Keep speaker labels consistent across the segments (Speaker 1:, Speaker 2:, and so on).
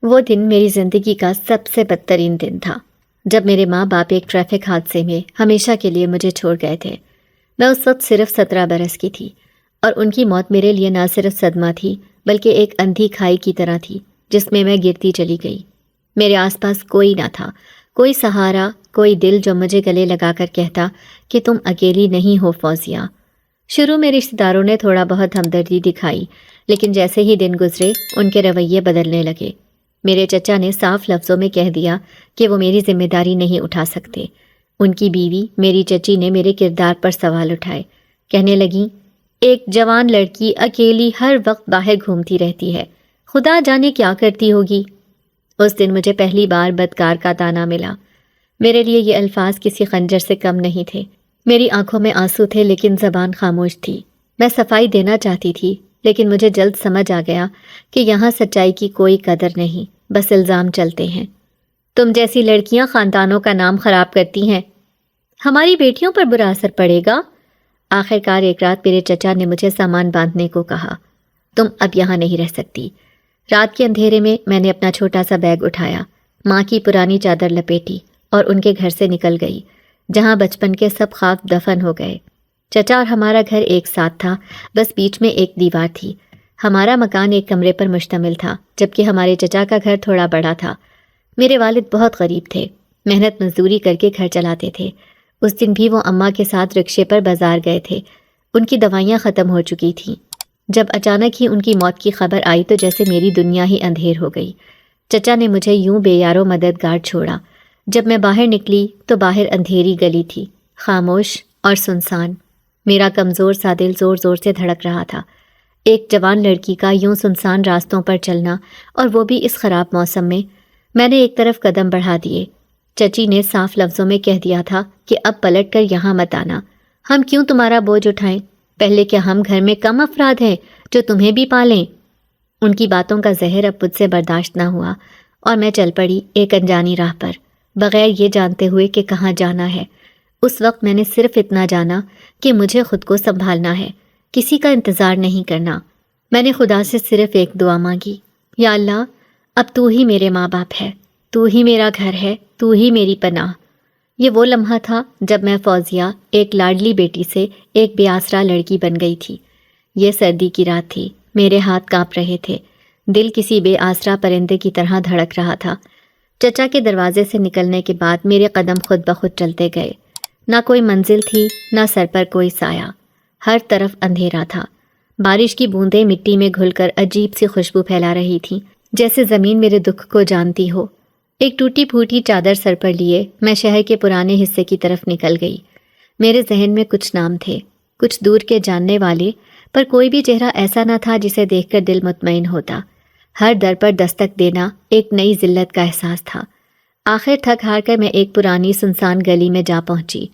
Speaker 1: وہ دن میری زندگی کا سب سے بدترین دن تھا، جب میرے ماں باپ ایک ٹریفک حادثے میں ہمیشہ کے لیے مجھے چھوڑ گئے تھے۔ میں اس وقت صرف 17 برس کی تھی، اور ان کی موت میرے لیے نہ صرف صدمہ تھی بلکہ ایک اندھی کھائی کی طرح تھی جس میں گرتی چلی گئی۔ میرے آس پاس کوئی نہ تھا، کوئی سہارا، کوئی دل جو مجھے گلے لگا کر کہتا کہ تم اکیلی نہیں ہو فوزیہ۔ شروع میں رشتہ داروں نے تھوڑا بہت ہمدردی دکھائی، لیکن جیسے ہی دن گزرے ان کے رویے بدلنے لگے۔ میرے چچا نے صاف لفظوں میں کہہ دیا کہ وہ میری ذمہ داری نہیں اٹھا سکتے۔ ان کی بیوی میری چچی نے میرے کردار پر سوال اٹھائے، کہنے لگیں، ایک جوان لڑکی اکیلی ہر وقت باہر گھومتی رہتی ہے، خدا جانے کیا کرتی ہوگی۔ اس دن مجھے پہلی بار بدکار کا طعنہ ملا۔ میرے لیے یہ الفاظ کسی خنجر سے کم نہیں تھے۔ میری آنکھوں میں آنسو تھے لیکن زبان خاموش تھی۔ میں صفائی دینا چاہتی تھی، لیکن مجھے جلد سمجھ آ گیا کہ یہاں سچائی کی کوئی قدر نہیں، بس الزام چلتے ہیں۔ تم جیسی لڑکیاں خاندانوں کا نام خراب کرتی ہیں، ہماری بیٹیوں پر برا اثر پڑے گا۔ آخر کار ایک رات میرے چچا نے مجھے سامان باندھنے کو کہا، تم اب یہاں نہیں رہ سکتی۔ رات کے اندھیرے میں نے اپنا چھوٹا سا بیگ اٹھایا، ماں کی پرانی چادر لپیٹی اور ان کے گھر سے نکل گئی، جہاں بچپن کے سب خواب دفن ہو گئے۔ چچا اور ہمارا گھر ایک ساتھ تھا، بس بیچ میں ایک دیوار تھی۔ ہمارا مکان ایک کمرے پر مشتمل تھا، جبکہ ہمارے چچا کا گھر تھوڑا بڑا تھا۔ میرے والد بہت غریب تھے، محنت مزدوری کر کے گھر چلاتے تھے۔ اس دن بھی وہ اماں کے ساتھ رکشے پر بازار گئے تھے۔ ان کی دوائیاں ختم ہو چکی تھیں۔ جب اچانک ہی ان کی موت کی خبر آئی تو جیسے میری دنیا ہی اندھیر ہو گئی۔ چچا نے مجھے یوں بے یارو مددگار چھوڑا۔ جب میں باہر نکلی تو باہر اندھیری گلی تھی، خاموش اور سنسان۔ میرا کمزور سا دل زور زور سے دھڑک رہا تھا۔ ایک جوان لڑکی کا یوں سنسان راستوں پر چلنا، اور وہ بھی اس خراب موسم میں نے ایک طرف قدم بڑھا دیے۔ چچی نے صاف لفظوں میں کہہ دیا تھا کہ اب پلٹ کر یہاں مت آنا، ہم کیوں تمہارا بوجھ اٹھائیں، پہلے کیا ہم گھر میں کم افراد ہیں جو تمہیں بھی پالیں۔ ان کی باتوں کا زہر اب مجھ سے برداشت نہ ہوا، اور میں چل پڑی ایک انجانی راہ پر، بغیر یہ جانتے ہوئے کہ کہاں جانا ہے۔ اس وقت میں نے صرف اتنا جانا کہ مجھے خود کو سنبھالنا ہے، کسی کا انتظار نہیں کرنا۔ میں نے خدا سے صرف ایک دعا مانگی، یا اللہ، اب تو ہی میرے ماں باپ ہے، تو ہی میرا گھر ہے، تو ہی میری پناہ۔ یہ وہ لمحہ تھا جب میں فوزیہ، ایک لاڈلی بیٹی سے ایک بے آسرا لڑکی بن گئی تھی۔ یہ سردی کی رات تھی، میرے ہاتھ کانپ رہے تھے، دل کسی بے آسرا پرندے کی طرح دھڑک رہا تھا۔ چچا کے دروازے سے نکلنے کے بعد میرے قدم خود بخود چلتے گئے۔ نہ کوئی منزل تھی، نہ سر پر کوئی سایہ، ہر طرف اندھیرا تھا۔ بارش کی بوندیں مٹی میں گھل کر عجیب سی خوشبو پھیلا رہی تھیں، جیسے زمین میرے دکھ کو جانتی ہو۔ ایک ٹوٹی پھوٹی چادر سر پر لیے میں شہر کے پرانے حصے کی طرف نکل گئی۔ میرے ذہن میں کچھ نام تھے، کچھ دور کے جاننے والے، پر کوئی بھی چہرہ ایسا نہ تھا جسے دیکھ کر دل مطمئن ہوتا۔ ہر در پر دستک دینا ایک نئی ذلت کا احساس تھا۔ آخر تھک ہار کر میں ایک پرانی سنسان گلی میں جا پہنچی۔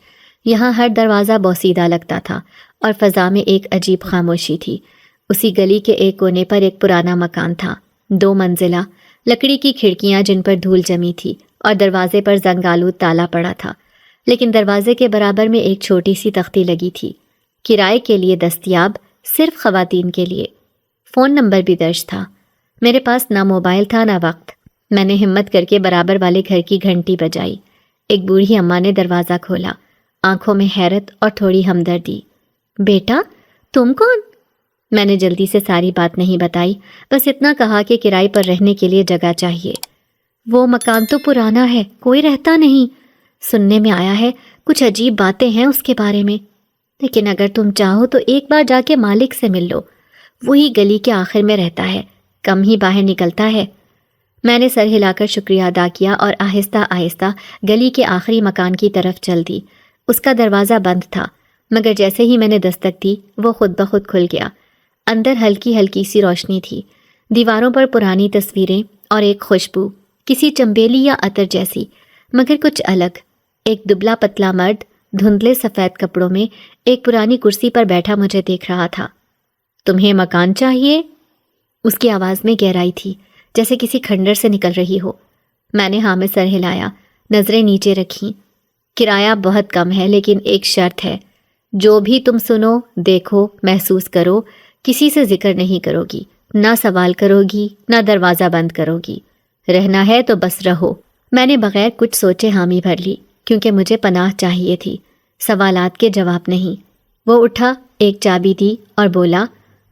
Speaker 1: یہاں ہر دروازہ بوسیدہ لگتا تھا اور فضا میں ایک عجیب خاموشی تھی۔ اسی گلی کے ایک کونے پر ایک پرانا مکان تھا، 2 منزلہ، لکڑی کی کھڑکیاں جن پر دھول جمی تھی، اور دروازے پر زنگ آلود تالا پڑا تھا۔ لیکن دروازے کے برابر میں ایک چھوٹی سی تختی لگی تھی، کرائے کے لیے دستیاب، صرف خواتین کے لیے۔ فون نمبر بھی درج تھا۔ میرے پاس نہ موبائل تھا نہ وقت۔ میں نے ہمت کر کے برابر والے گھر کی گھنٹی بجائی۔ ایک بوڑھی اماں نے دروازہ کھولا، آنکھوں میں حیرت اور تھوڑی ہمدردی۔ بیٹا، تم کون؟ میں نے جلدی سے ساری بات نہیں بتائی، بس اتنا کہا کہ کرائے پر رہنے کے لیے جگہ چاہیے۔ وہ مکان تو پرانا ہے، کوئی رہتا نہیں، سننے میں آیا ہے کچھ عجیب باتیں ہیں اس کے بارے میں، لیکن اگر تم چاہو تو ایک بار جا کے مالک سے مل لو، وہی گلی کے آخر میں رہتا ہے، کم ہی باہر نکلتا ہے۔ میں نے سر ہلا کر شکریہ ادا کیا اور آہستہ آہستہ گلی کے آخری مکان کی طرف چل دی۔ اس کا دروازہ بند تھا، مگر جیسے ہی میں نے دستک دی وہ خود بخود کھل گیا۔ اندر ہلکی ہلکی سی روشنی تھی، دیواروں پر پرانی تصویریں اور ایک خوشبو، کسی چمبیلی یا عطر جیسی، مگر کچھ الگ۔ ایک دبلا پتلا مرد دھندلے سفید کپڑوں میں ایک پرانی کرسی پر بیٹھا مجھے دیکھ رہا تھا۔ تمہیں مکان چاہیے؟ اس کی آواز میں گہرائی تھی، جیسے کسی کھنڈر سے نکل رہی ہو۔ میں نے ہاں میں سر ہلایا، نظریں نیچے رکھیں۔ کرایہ بہت کم ہے، لیکن ایک شرط ہے، جو بھی تم سنو، دیکھو، محسوس کرو، کسی سے ذکر نہیں کرو گی، نہ سوال کرو گی، نہ دروازہ بند کرو گی۔ رہنا ہے تو بس رہو۔ میں نے بغیر کچھ سوچے حامی بھر لی، کیونکہ مجھے پناہ چاہیے تھی، سوالات کے جواب نہیں۔ وہ اٹھا، ایک چابی دی اور بولا،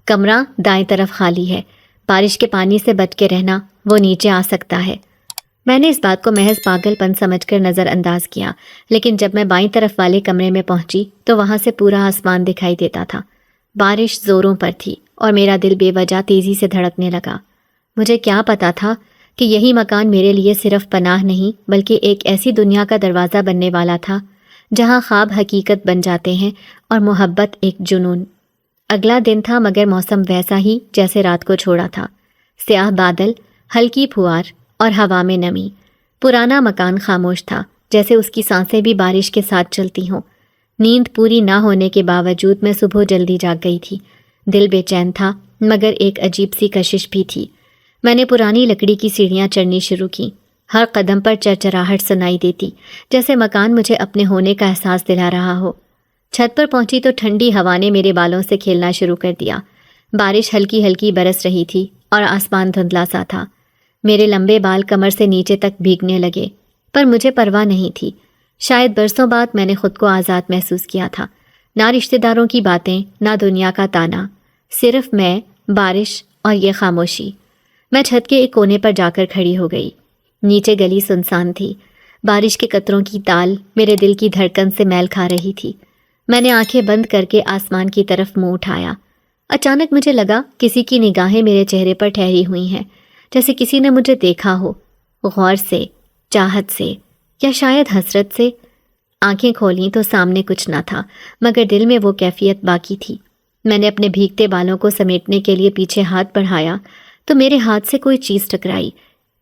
Speaker 1: کمرہ دائیں طرف خالی ہے، بارش کے پانی سے بچ کے رہنا، وہ نیچے آ سکتا ہے۔ میں نے اس بات کو محض پاگل پن سمجھ کر نظر انداز کیا، لیکن جب میں بائیں طرف والے کمرے میں پہنچی تو وہاں سے پورا آسمان دکھائی دیتا تھا۔ بارش زوروں پر تھی اور میرا دل بے وجہ تیزی سے دھڑکنے لگا۔ مجھے کیا پتا تھا کہ یہی مکان میرے لیے صرف پناہ نہیں بلکہ ایک ایسی دنیا کا دروازہ بننے والا تھا جہاں خواب حقیقت بن جاتے ہیں اور محبت ایک جنون۔ اگلا دن تھا مگر موسم ویسا ہی جیسے رات کو چھوڑا تھا، سیاہ بادل، ہلکی پھوار اور ہوا میں نمی۔ پرانا مکان خاموش تھا، جیسے اس کی سانسیں بھی بارش کے ساتھ چلتی ہوں۔ نیند پوری نہ ہونے کے باوجود میں صبح جلدی جاگ گئی تھی۔ دل بے چین تھا مگر ایک عجیب سی کشش بھی تھی۔ میں نے پرانی لکڑی کی سیڑھیاں چڑھنی شروع کی۔ ہر قدم پر چرچراہٹ سنائی دیتی، جیسے مکان مجھے اپنے ہونے کا احساس دلا رہا ہو۔ چھت پر پہنچی تو ٹھنڈی ہوا نے میرے بالوں سے کھیلنا شروع کر دیا۔ بارش ہلکی ہلکی برس رہی تھی اور آسمان دھندلا سا تھا۔ میرے لمبے بال کمر سے نیچے تک بھیگنے لگے، پر مجھے پرواہ نہیں تھی۔ شاید برسوں بعد میں نے خود کو آزاد محسوس کیا تھا۔ نہ رشتہ داروں کی باتیں، نہ دنیا کا تانا، صرف میں، بارش اور یہ خاموشی۔ میں چھت کے ایک کونے پر جا کر کھڑی ہو گئی۔ نیچے گلی سنسان تھی۔ بارش کے قطروں کی تال میرے دل کی دھڑکن سے میل کھا رہی تھی۔ میں نے آنکھیں بند کر کے آسمان کی طرف منہ اٹھایا۔ اچانک مجھے لگا کسی کی نگاہیں میرے چہرے پر ٹھہری ہوئی ہیں، جیسے کسی نے مجھے دیکھا ہو، غور سے، چاہت سے، یا شاید حسرت سے۔ آنکھیں کھولیں تو سامنے کچھ نہ تھا، مگر دل میں وہ کیفیت باقی تھی۔ میں نے اپنے بھیگتے بالوں کو سمیٹنے کے لیے پیچھے ہاتھ بڑھایا تو میرے ہاتھ سے کوئی چیز ٹکرائی،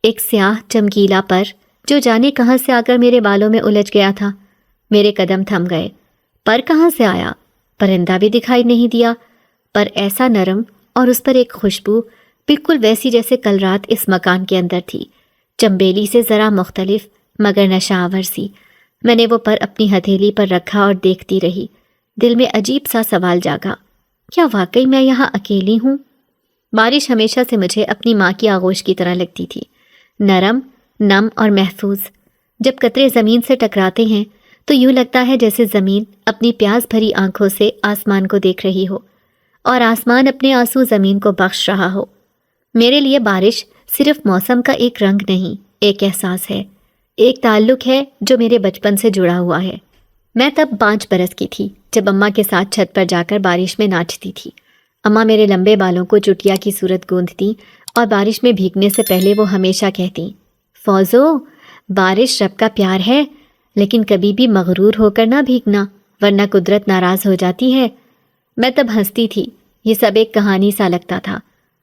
Speaker 1: ایک سیاہ چمکیلا پر جو جانے کہاں سے آ کر میرے بالوں میں الجھ گیا تھا۔ میرے قدم تھم گئے۔ پر کہاں سے آیا؟ پرندہ بھی دکھائی نہیں دیا، پر ایسا نرم اور اس پر ایک خوشبو بالکل ویسی جیسے کل رات اس مکان کے اندر تھی، چمبیلی سے ذرا مختلف مگر نشہ آور سی۔ میں نے وہ پر اپنی ہتھیلی پر رکھا اور دیکھتی رہی۔ دل میں عجیب سا سوال جاگا، کیا واقعی میں یہاں اکیلی ہوں؟ بارش ہمیشہ سے مجھے اپنی ماں کی آغوش کی طرح لگتی تھی، نرم، نم اور محفوظ۔ جب قطرے زمین سے ٹکراتے ہیں تو یوں لگتا ہے جیسے زمین اپنی پیاس بھری آنکھوں سے آسمان کو دیکھ رہی ہو اور آسمان اپنے آنسو زمین کو بخش رہا ہو۔ میرے لیے بارش صرف موسم کا ایک رنگ نہیں، ایک احساس ہے، ایک تعلق ہے جو میرے بچپن سے جڑا ہوا ہے۔ میں تب 5 برس کی تھی جب اماں کے ساتھ چھت پر جا کر بارش میں ناچتی تھی۔ اماں میرے لمبے بالوں کو چٹیا کی صورت گوندھتی اور بارش میں بھیگنے سے پہلے وہ ہمیشہ کہتی، فوزو، بارش رب کا پیار ہے، لیکن کبھی بھی مغرور ہو کر نہ بھیگنا ورنہ قدرت ناراض ہو جاتی ہے۔ میں تب ہنستی تھی، یہ سب ایک کہانی سا لگتا تھا۔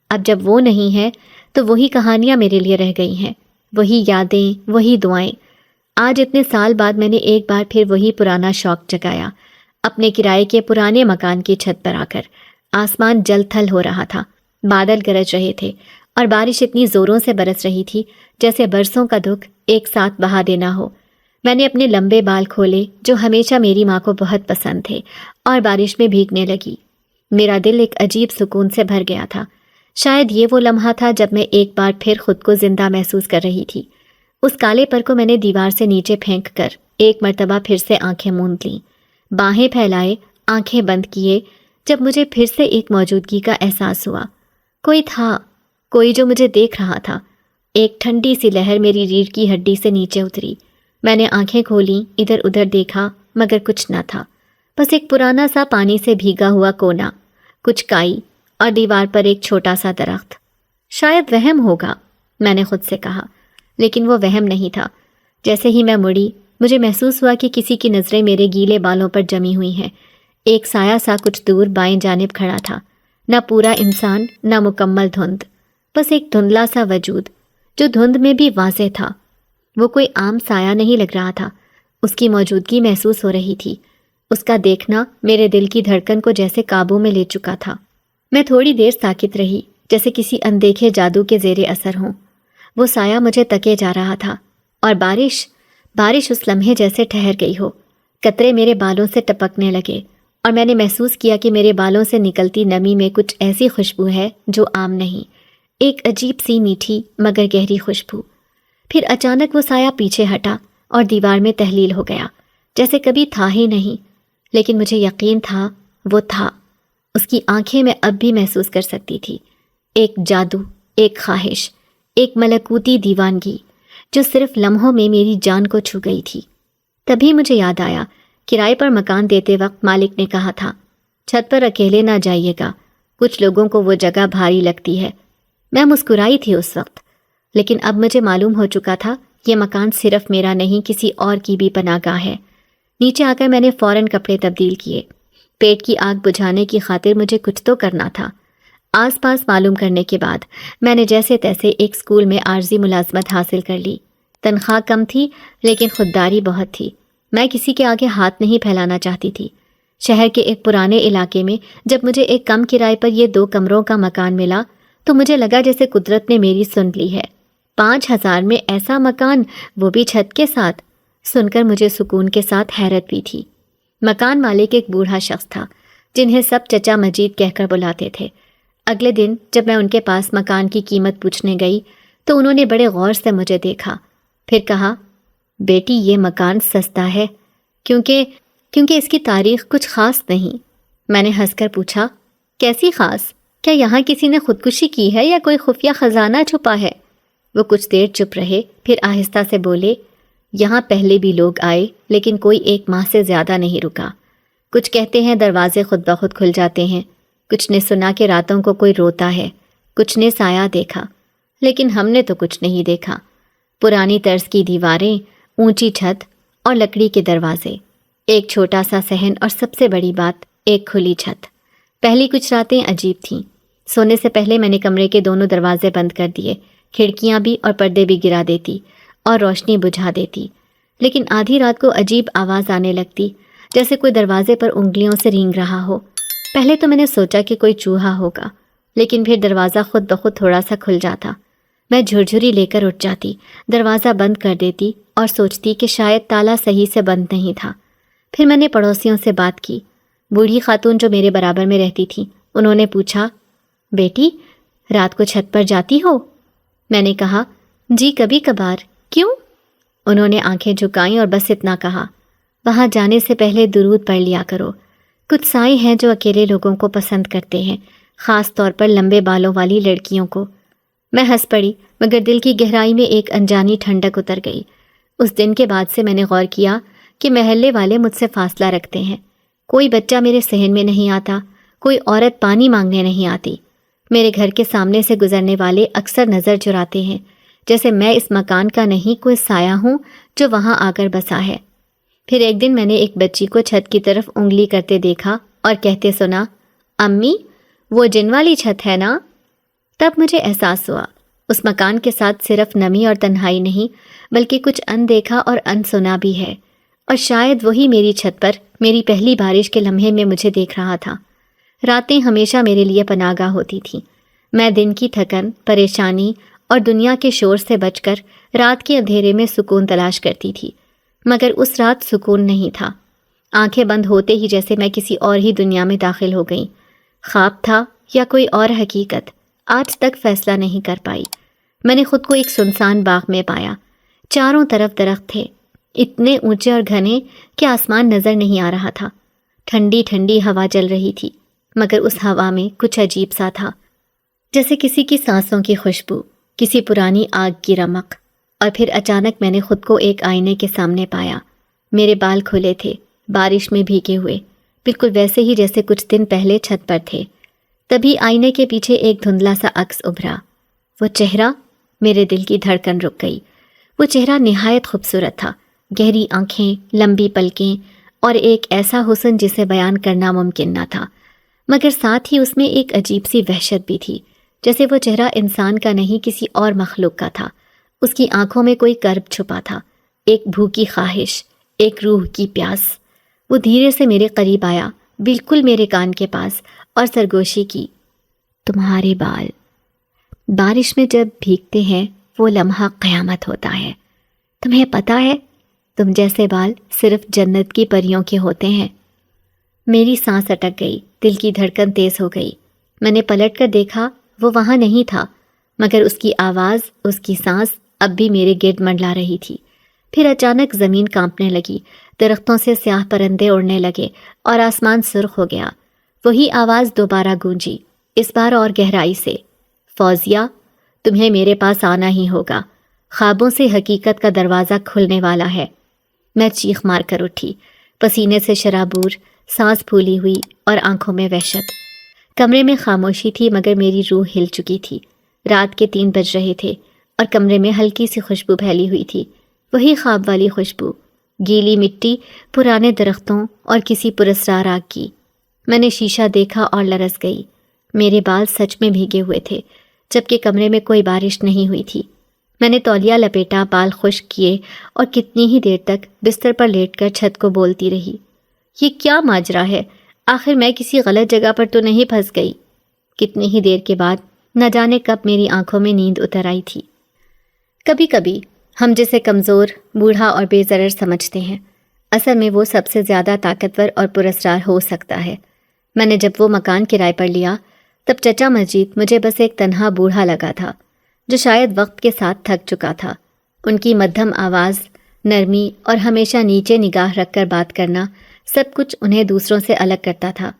Speaker 1: اب جب وہ نہیں ہے تو وہی کہانیاں میرے لیے رہ گئی ہیں، وہی یادیں، وہی دعائیں۔ آج اتنے سال بعد میں نے ایک بار پھر وہی پرانا شوق جگایا، اپنے کرائے کے پرانے مکان کی چھت پر آ کر۔ آسمان جل تھل ہو رہا تھا، بادل گرج رہے تھے اور بارش اتنی زوروں سے برس رہی تھی جیسے برسوں کا دکھ ایک ساتھ بہا دینا ہو۔ میں نے اپنے لمبے بال کھولے جو ہمیشہ میری ماں کو بہت پسند تھے اور بارش میں بھیگنے لگی۔ میرا دل ایک عجیب سکون سے بھر گیا تھا۔ شاید یہ وہ لمحہ تھا جب میں ایک بار پھر خود کو زندہ محسوس کر رہی تھی۔ اس کالے پر کو میں نے دیوار سے نیچے پھینک کر ایک مرتبہ پھر سے آنکھیں موند لیں، باہیں پھیلائے، آنکھیں بند کیے، جب مجھے پھر سے ایک موجودگی کا احساس ہوا۔ کوئی تھا، کوئی جو مجھے دیکھ رہا تھا۔ ایک ٹھنڈی سی لہر میری ریڑھ کی ہڈی سے نیچے اتری۔ میں نے آنکھیں کھولیں، ادھر ادھر دیکھا مگر کچھ نہ تھا، بس ایک پرانا سا پانی سے بھیگا ہوا کونا، کچھ کائی اور دیوار پر ایک چھوٹا سا درخت۔ شاید وہم ہوگا، میں نے خود سے کہا، لیکن وہ وہم نہیں تھا۔ جیسے ہی میں مڑی، مجھے محسوس ہوا کہ کسی کی نظریں میرے گیلے بالوں پر جمی ہوئی ہیں۔ ایک سایہ سا کچھ دور بائیں جانب کھڑا تھا، نہ پورا انسان، نہ مکمل دھند، بس ایک دھندلا سا وجود جو دھند میں بھی واضح تھا۔ وہ کوئی عام سایہ نہیں لگ رہا تھا، اس کی موجودگی محسوس ہو رہی تھی۔ اس کا دیکھنا میرے دل کی دھڑکن کو جیسے قابو میں لے چکا تھا۔ میں تھوڑی دیر ساکت رہی، جیسے کسی اندیکھے جادو کے زیر اثر ہوں۔ وہ سایہ مجھے تکے جا رہا تھا اور بارش اس لمحے جیسے ٹھہر گئی ہو۔ قطرے میرے بالوں سے ٹپکنے لگے اور میں نے محسوس کیا کہ میرے بالوں سے نکلتی نمی میں کچھ ایسی خوشبو ہے جو عام نہیں، ایک عجیب سی میٹھی مگر گہری خوشبو۔ پھر اچانک وہ سایہ پیچھے ہٹا اور دیوار میں تحلیل ہو گیا، جیسے کبھی تھا ہی نہیں۔ لیکن مجھے یقین تھا وہ تھا۔ اس کی آنکھیں میں اب بھی محسوس کر سکتی تھی، ایک جادو، ایک خواہش، ایک ملکوتی دیوانگی جو صرف لمحوں میں میری جان کو چھو گئی تھی۔ تبھی مجھے یاد آیا، کرائے پر مکان دیتے وقت مالک نے کہا تھا چھت پر اکیلے نہ جائیے گا، کچھ لوگوں کو وہ جگہ بھاری لگتی ہے۔ میں مسکرائی تھی اس وقت، لیکن اب مجھے معلوم ہو چکا تھا یہ مکان صرف میرا نہیں، کسی اور کی بھی پناہ گاہ ہے۔ نیچے آ کر میں نے فوراً کپڑے تبدیل کیے۔ پیٹ کی آگ بجھانے کی خاطر مجھے کچھ تو کرنا تھا۔ آس پاس معلوم کرنے کے بعد میں نے جیسے تیسے ایک اسکول میں عارضی ملازمت حاصل کر لی۔ تنخواہ کم تھی لیکن خودداری بہت تھی۔ میں کسی کے آگے ہاتھ نہیں پھیلانا چاہتی تھی۔ شہر کے ایک پرانے علاقے میں جب مجھے ایک کم کرائے پر یہ 2 کمروں کا مکان ملا تو مجھے لگا جیسے قدرت نے میری سن لی ہے۔ 5,000 میں ایسا مکان، وہ بھی چھت کے ساتھ! سن کر مجھے سکون کے ساتھ حیرت بھی تھی۔ مکان مالک ایک بوڑھا شخص تھا جنہیں سب چچا مجید کہہ کر بلاتے تھے۔ اگلے دن جب میں ان کے پاس مکان کی قیمت پوچھنے گئی تو انہوں نے بڑے غور سے مجھے دیکھا، پھر کہا بیٹی یہ مکان سستا ہے کیونکہ اس کی تاریخ کچھ خاص نہیں۔ میں نے ہنس کر پوچھا کیسی خاص؟ کیا یہاں کسی نے خودکشی کی ہے یا کوئی خفیہ خزانہ چھپا ہے؟ وہ کچھ دیر چپ رہے، پھر آہستہ سے بولے یہاں پہلے بھی لوگ آئے لیکن کوئی 1 ماہ سے زیادہ نہیں رکا۔ کچھ کہتے ہیں دروازے خود بخود کھل جاتے ہیں، کچھ نے سنا کہ راتوں کو کوئی روتا ہے، کچھ نے سایہ دیکھا، لیکن ہم نے تو کچھ نہیں دیکھا۔ پرانی طرز کی دیواریں، اونچی چھت اور لکڑی کے دروازے، ایک چھوٹا سا صحن اور سب سے بڑی بات ایک کھلی چھت۔ پہلی کچھ راتیں عجیب تھیں۔ سونے سے پہلے میں نے کمرے کے دونوں دروازے بند کر دیے، کھڑکیاں بھی اور پردے بھی گرا دیتی اور روشنی بجھا دیتی۔ لیکن آدھی رات کو عجیب آواز آنے لگتی، جیسے کوئی دروازے پر انگلیوں سے رینگ رہا ہو۔ پہلے تو میں نے سوچا کہ کوئی چوہا ہوگا، لیکن پھر دروازہ خود بخود تھوڑا سا کھل جاتا۔ میں جھرجھری لے کر اٹھ جاتی، دروازہ بند کر دیتی اور سوچتی کہ شاید تالا صحیح سے بند نہیں تھا۔ پھر میں نے پڑوسیوں سے بات کی۔ بوڑھی خاتون جو میرے برابر میں رہتی تھی، انہوں نے پوچھا بیٹی رات کو چھت پر جاتی ہو؟ میں نے کہا جی کبھی کبھار، کیوں؟ انہوں نے آنکھیں جھکائیں اور بس اتنا کہا وہاں جانے سے پہلے درود پڑھ لیا کرو۔ کچھ سائے ہیں جو اکیلے لوگوں کو پسند کرتے ہیں، خاص طور پر لمبے بالوں والی لڑکیوں کو۔ میں ہنس پڑی، مگر دل کی گہرائی میں ایک انجانی ٹھنڈک اتر گئی۔ اس دن کے بعد سے میں نے غور کیا کہ محلے والے مجھ سے فاصلہ رکھتے ہیں۔ کوئی بچہ میرے صحن میں نہیں آتا، کوئی عورت پانی مانگنے نہیں آتی۔ میرے گھر کے سامنے سے گزرنے والے اکثر نظر چراتے ہیں، جیسے میں اس مکان کا نہیں کوئی سایہ ہوں جو وہاں آ کر بسا ہے۔ پھر ایک دن میں نے ایک بچی کو چھت کی طرف انگلی کرتے دیکھا اور کہتے سنا امی وہ جن والی چھت ہے نا؟ تب مجھے احساس ہوا اس مکان کے ساتھ صرف نمی اور تنہائی نہیں بلکہ کچھ اندیکھا اور انسنا بھی ہے، اور شاید وہی میری چھت پر میری پہلی بارش کے لمحے میں مجھے دیکھ رہا تھا۔ راتیں ہمیشہ میرے لیے پناہ گاہ ہوتی تھیں۔ میں دن کی تھکن، پریشانی اور دنیا کے شور سے بچ کر رات کے اندھیرے میں سکون تلاش کرتی تھی، مگر اس رات سکون نہیں تھا۔ آنکھیں بند ہوتے ہی جیسے میں کسی اور ہی دنیا میں داخل ہو گئی۔ خواب تھا یا کوئی اور حقیقت، آج تک فیصلہ نہیں کر پائی۔ میں نے خود کو ایک سنسان باغ میں پایا۔ چاروں طرف درخت تھے، اتنے اونچے اور گھنے کہ آسمان نظر نہیں آ رہا تھا۔ ٹھنڈی ٹھنڈی ہوا چل رہی تھی، مگر اس ہوا میں کچھ عجیب سا تھا، جیسے کسی کی سانسوں کی خوشبو، کسی پرانی آگ کی رمق۔ اور پھر اچانک میں نے خود کو ایک آئینے کے سامنے پایا۔ میرے بال کھلے تھے، بارش میں بھیگے ہوئے، بالکل ویسے ہی جیسے کچھ دن پہلے چھت پر تھے۔ تبھی آئینے کے پیچھے ایک دھندلا سا عکس ابھرا۔ وہ چہرہ، میرے دل کی دھڑکن رک گئی۔ وہ چہرہ نہایت خوبصورت تھا، گہری آنکھیں، لمبی پلکیں اور ایک ایسا حسن جسے بیان کرنا ممکن نہ تھا، مگر ساتھ ہی اس میں ایک عجیب سی وحشت بھی تھی، جیسے وہ چہرہ انسان کا نہیں کسی اور مخلوق کا تھا۔ اس کی آنکھوں میں کوئی کرب چھپا تھا، ایک بھوکی خواہش، ایک روح کی پیاس۔ وہ دھیرے سے میرے قریب آیا، بالکل میرے کان کے پاس، اور سرگوشی کی، تمہارے بال بارش میں جب بھیگتے ہیں وہ لمحہ قیامت ہوتا ہے۔ تمہیں پتہ ہے تم جیسے بال صرف جنت کی پریوں کے ہوتے ہیں۔ میری سانس اٹک گئی، دل کی دھڑکن تیز ہو گئی۔ میں نے پلٹ کر دیکھا، وہ وہاں نہیں تھا، مگر اس کی آواز، اس کی سانس اب بھی میرے گرد منڈلا رہی تھی۔ پھر اچانک زمین کانپنے لگی، درختوں سے سیاہ پرندے اڑنے لگے اور آسمان سرخ ہو گیا۔ وہی آواز دوبارہ گونجی، اس بار اور گہرائی سے، فوزیہ، تمہیں میرے پاس آنا ہی ہوگا، خوابوں سے حقیقت کا دروازہ کھلنے والا ہے۔ میں چیخ مار کر اٹھی، پسینے سے شرابور، سانس پھولی ہوئی اور آنکھوں میں وحشت۔ کمرے میں خاموشی تھی مگر میری روح ہل چکی تھی۔ رات کے 3 بج رہے تھے اور کمرے میں ہلکی سی خوشبو پھیلی ہوئی تھی، وہی خواب والی خوشبو، گیلی مٹی، پرانے درختوں اور کسی پراسرار آگ کی۔ میں نے شیشہ دیکھا اور لرز گئی۔ میرے بال سچ میں بھیگے ہوئے تھے جبکہ کمرے میں کوئی بارش نہیں ہوئی تھی۔ میں نے تولیہ لپیٹا، بال خشک کیے اور کتنی ہی دیر تک بستر پر لیٹ کر چھت کو بولتی رہی، یہ کیا ماجرا ہے؟ آخر میں کسی غلط جگہ پر تو نہیں پھنس گئی؟ کتنی ہی دیر کے بعد نہ جانے کب میری آنکھوں میں نیند اتر آئی تھی۔ کبھی کبھی ہم جسے کمزور، بوڑھا اور بے ضرر سمجھتے ہیں، اصل میں وہ سب سے زیادہ طاقتور اور پراسرار ہو سکتا ہے۔ میں نے جب وہ مکان کرائے پر لیا تب چچا مجید مجھے بس ایک تنہا بوڑھا لگا تھا جو شاید وقت کے ساتھ تھک چکا تھا۔ ان کی مدھم آواز، نرمی اور ہمیشہ نیچے نگاہ رکھ کر بات کرنا سب کچھ انہیں دوسروں سے الگ کرتا تھا،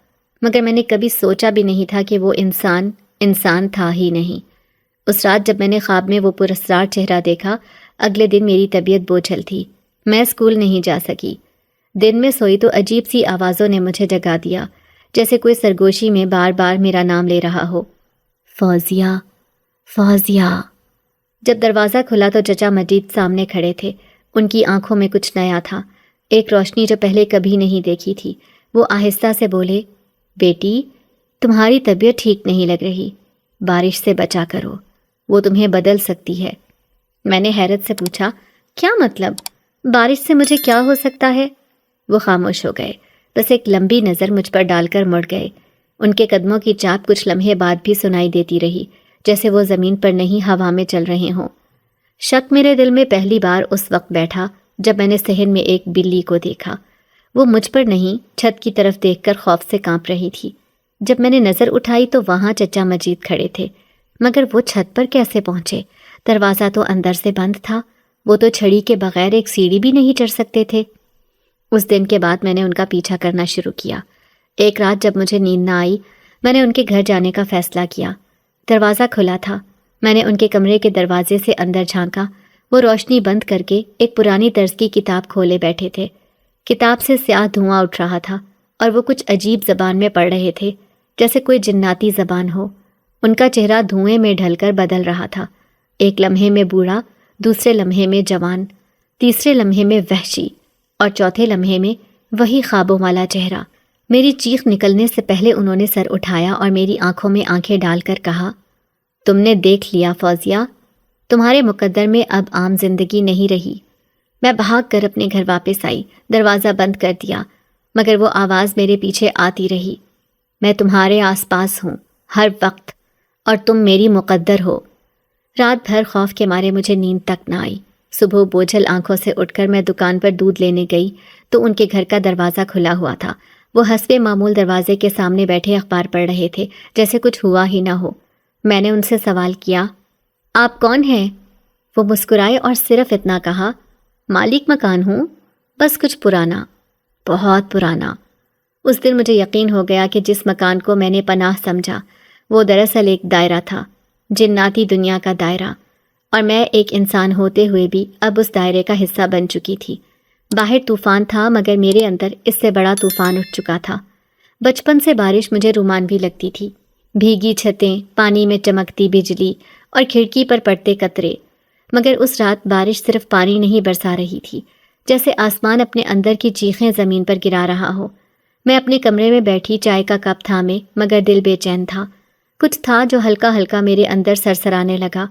Speaker 1: مگر میں نے کبھی سوچا بھی نہیں تھا کہ وہ انسان تھا ہی نہیں۔ اس رات جب میں نے خواب میں وہ پراسرار چہرہ دیکھا، اگلے دن میری طبیعت بوجھل تھی، میں اسکول نہیں جا سکی۔ دن میں سوئی تو عجیب سی آوازوں نے مجھے جگا دیا، جیسے کوئی سرگوشی میں بار بار میرا نام لے رہا ہو، فوزیہ، فوزیہ۔ جب دروازہ کھلا تو چچا مجید سامنے کھڑے تھے۔ ان کی آنکھوں میں کچھ نیا تھا، ایک روشنی جو پہلے کبھی نہیں دیکھی تھی۔ وہ آہستہ سے بولے، بیٹی، تمہاری طبیعت ٹھیک نہیں لگ رہی، بارش سے بچا کرو، وہ تمہیں بدل سکتی ہے۔ میں نے حیرت سے پوچھا، کیا مطلب؟ بارش سے مجھے کیا ہو سکتا ہے؟ وہ خاموش ہو گئے، بس ایک لمبی نظر مجھ پر ڈال کر مڑ گئے۔ ان کے قدموں کی چاپ کچھ لمحے بعد بھی سنائی دیتی رہی، جیسے وہ زمین پر نہیں ہوا میں چل رہے ہوں۔ شک میرے دل میں پہلی بار اس وقت بیٹھا جب میں نے صحن میں ایک بلی کو دیکھا۔ وہ مجھ پر نہیں، چھت کی طرف دیکھ کر خوف سے کانپ رہی تھی۔ جب میں نے نظر اٹھائی تو وہاں چچا مجید کھڑے تھے، مگر وہ چھت پر کیسے پہنچے؟ دروازہ تو اندر سے بند تھا، وہ تو چھڑی کے بغیر ایک سیڑھی بھی نہیں چڑھ سکتے تھے۔ اس دن کے بعد میں نے ان کا پیچھا کرنا شروع کیا۔ ایک رات جب مجھے نیند نہ آئی، میں نے ان کے گھر جانے کا فیصلہ کیا۔ دروازہ کھلا تھا، میں نے ان کے کمرے کے دروازے سے اندر جھانکا۔ وہ روشنی بند کر کے ایک پرانی طرز کی کتاب کھولے بیٹھے تھے۔ کتاب سے سیاہ دھواں اٹھ رہا تھا اور وہ کچھ عجیب زبان میں پڑھ رہے تھے، جیسے کوئی جناتی زبان ہو۔ ان کا چہرہ دھوئیں میں ڈھل کر بدل رہا تھا، ایک لمحے میں بوڑھا، دوسرے لمحے میں جوان، تیسرے لمحے میں وحشی اور چوتھے لمحے میں وہی خوابوں والا چہرہ۔ میری چیخ نکلنے سے پہلے انہوں نے سر اٹھایا اور میری آنکھوں میں آنکھیں ڈال کر کہا، تم نے دیکھ لیا فوزیہ، تمہارے مقدر میں اب عام زندگی نہیں رہی۔ میں بھاگ کر اپنے گھر واپس آئی، دروازہ بند کر دیا، مگر وہ آواز میرے پیچھے آتی رہی، میں تمہارے آس پاس ہوں ہر وقت، اور تم میری مقدر ہو۔ رات بھر خوف کے مارے مجھے نیند تک نہ آئی۔ صبح بوجھل آنکھوں سے اٹھ کر میں دکان پر دودھ لینے گئی تو ان کے گھر کا دروازہ کھلا ہوا تھا۔ وہ حسب معمول دروازے کے سامنے بیٹھے اخبار پڑھ رہے تھے، جیسے کچھ ہوا ہی نہ ہو۔ میں نے ان سے سوال کیا، آپ کون ہیں؟ وہ مسکرائے اور صرف اتنا کہا، مالک مکان ہوں، بس کچھ پرانا، بہت پرانا۔ اس دن مجھے یقین ہو گیا کہ جس مکان کو میں نے پناہ سمجھا وہ دراصل ایک دائرہ تھا، جناتی دنیا کا دائرہ، اور میں ایک انسان ہوتے ہوئے بھی اب اس دائرے کا حصہ بن چکی تھی۔ باہر طوفان تھا مگر میرے اندر اس سے بڑا طوفان اٹھ چکا تھا۔ بچپن سے بارش مجھے رومانوی لگتی تھی، بھیگی چھتیں، پانی میں چمکتی بجلی اور کھڑکی پر پڑتے قطرے، مگر اس رات بارش صرف پانی نہیں برسا رہی تھی، جیسے آسمان اپنے اندر کی چیخیں زمین پر گرا رہا ہو۔ میں اپنے کمرے میں بیٹھی چائے کا کپ تھامے مگر دل بے چین تھا۔ کچھ تھا جو ہلکا ہلکا میرے اندر سرسرانے لگا،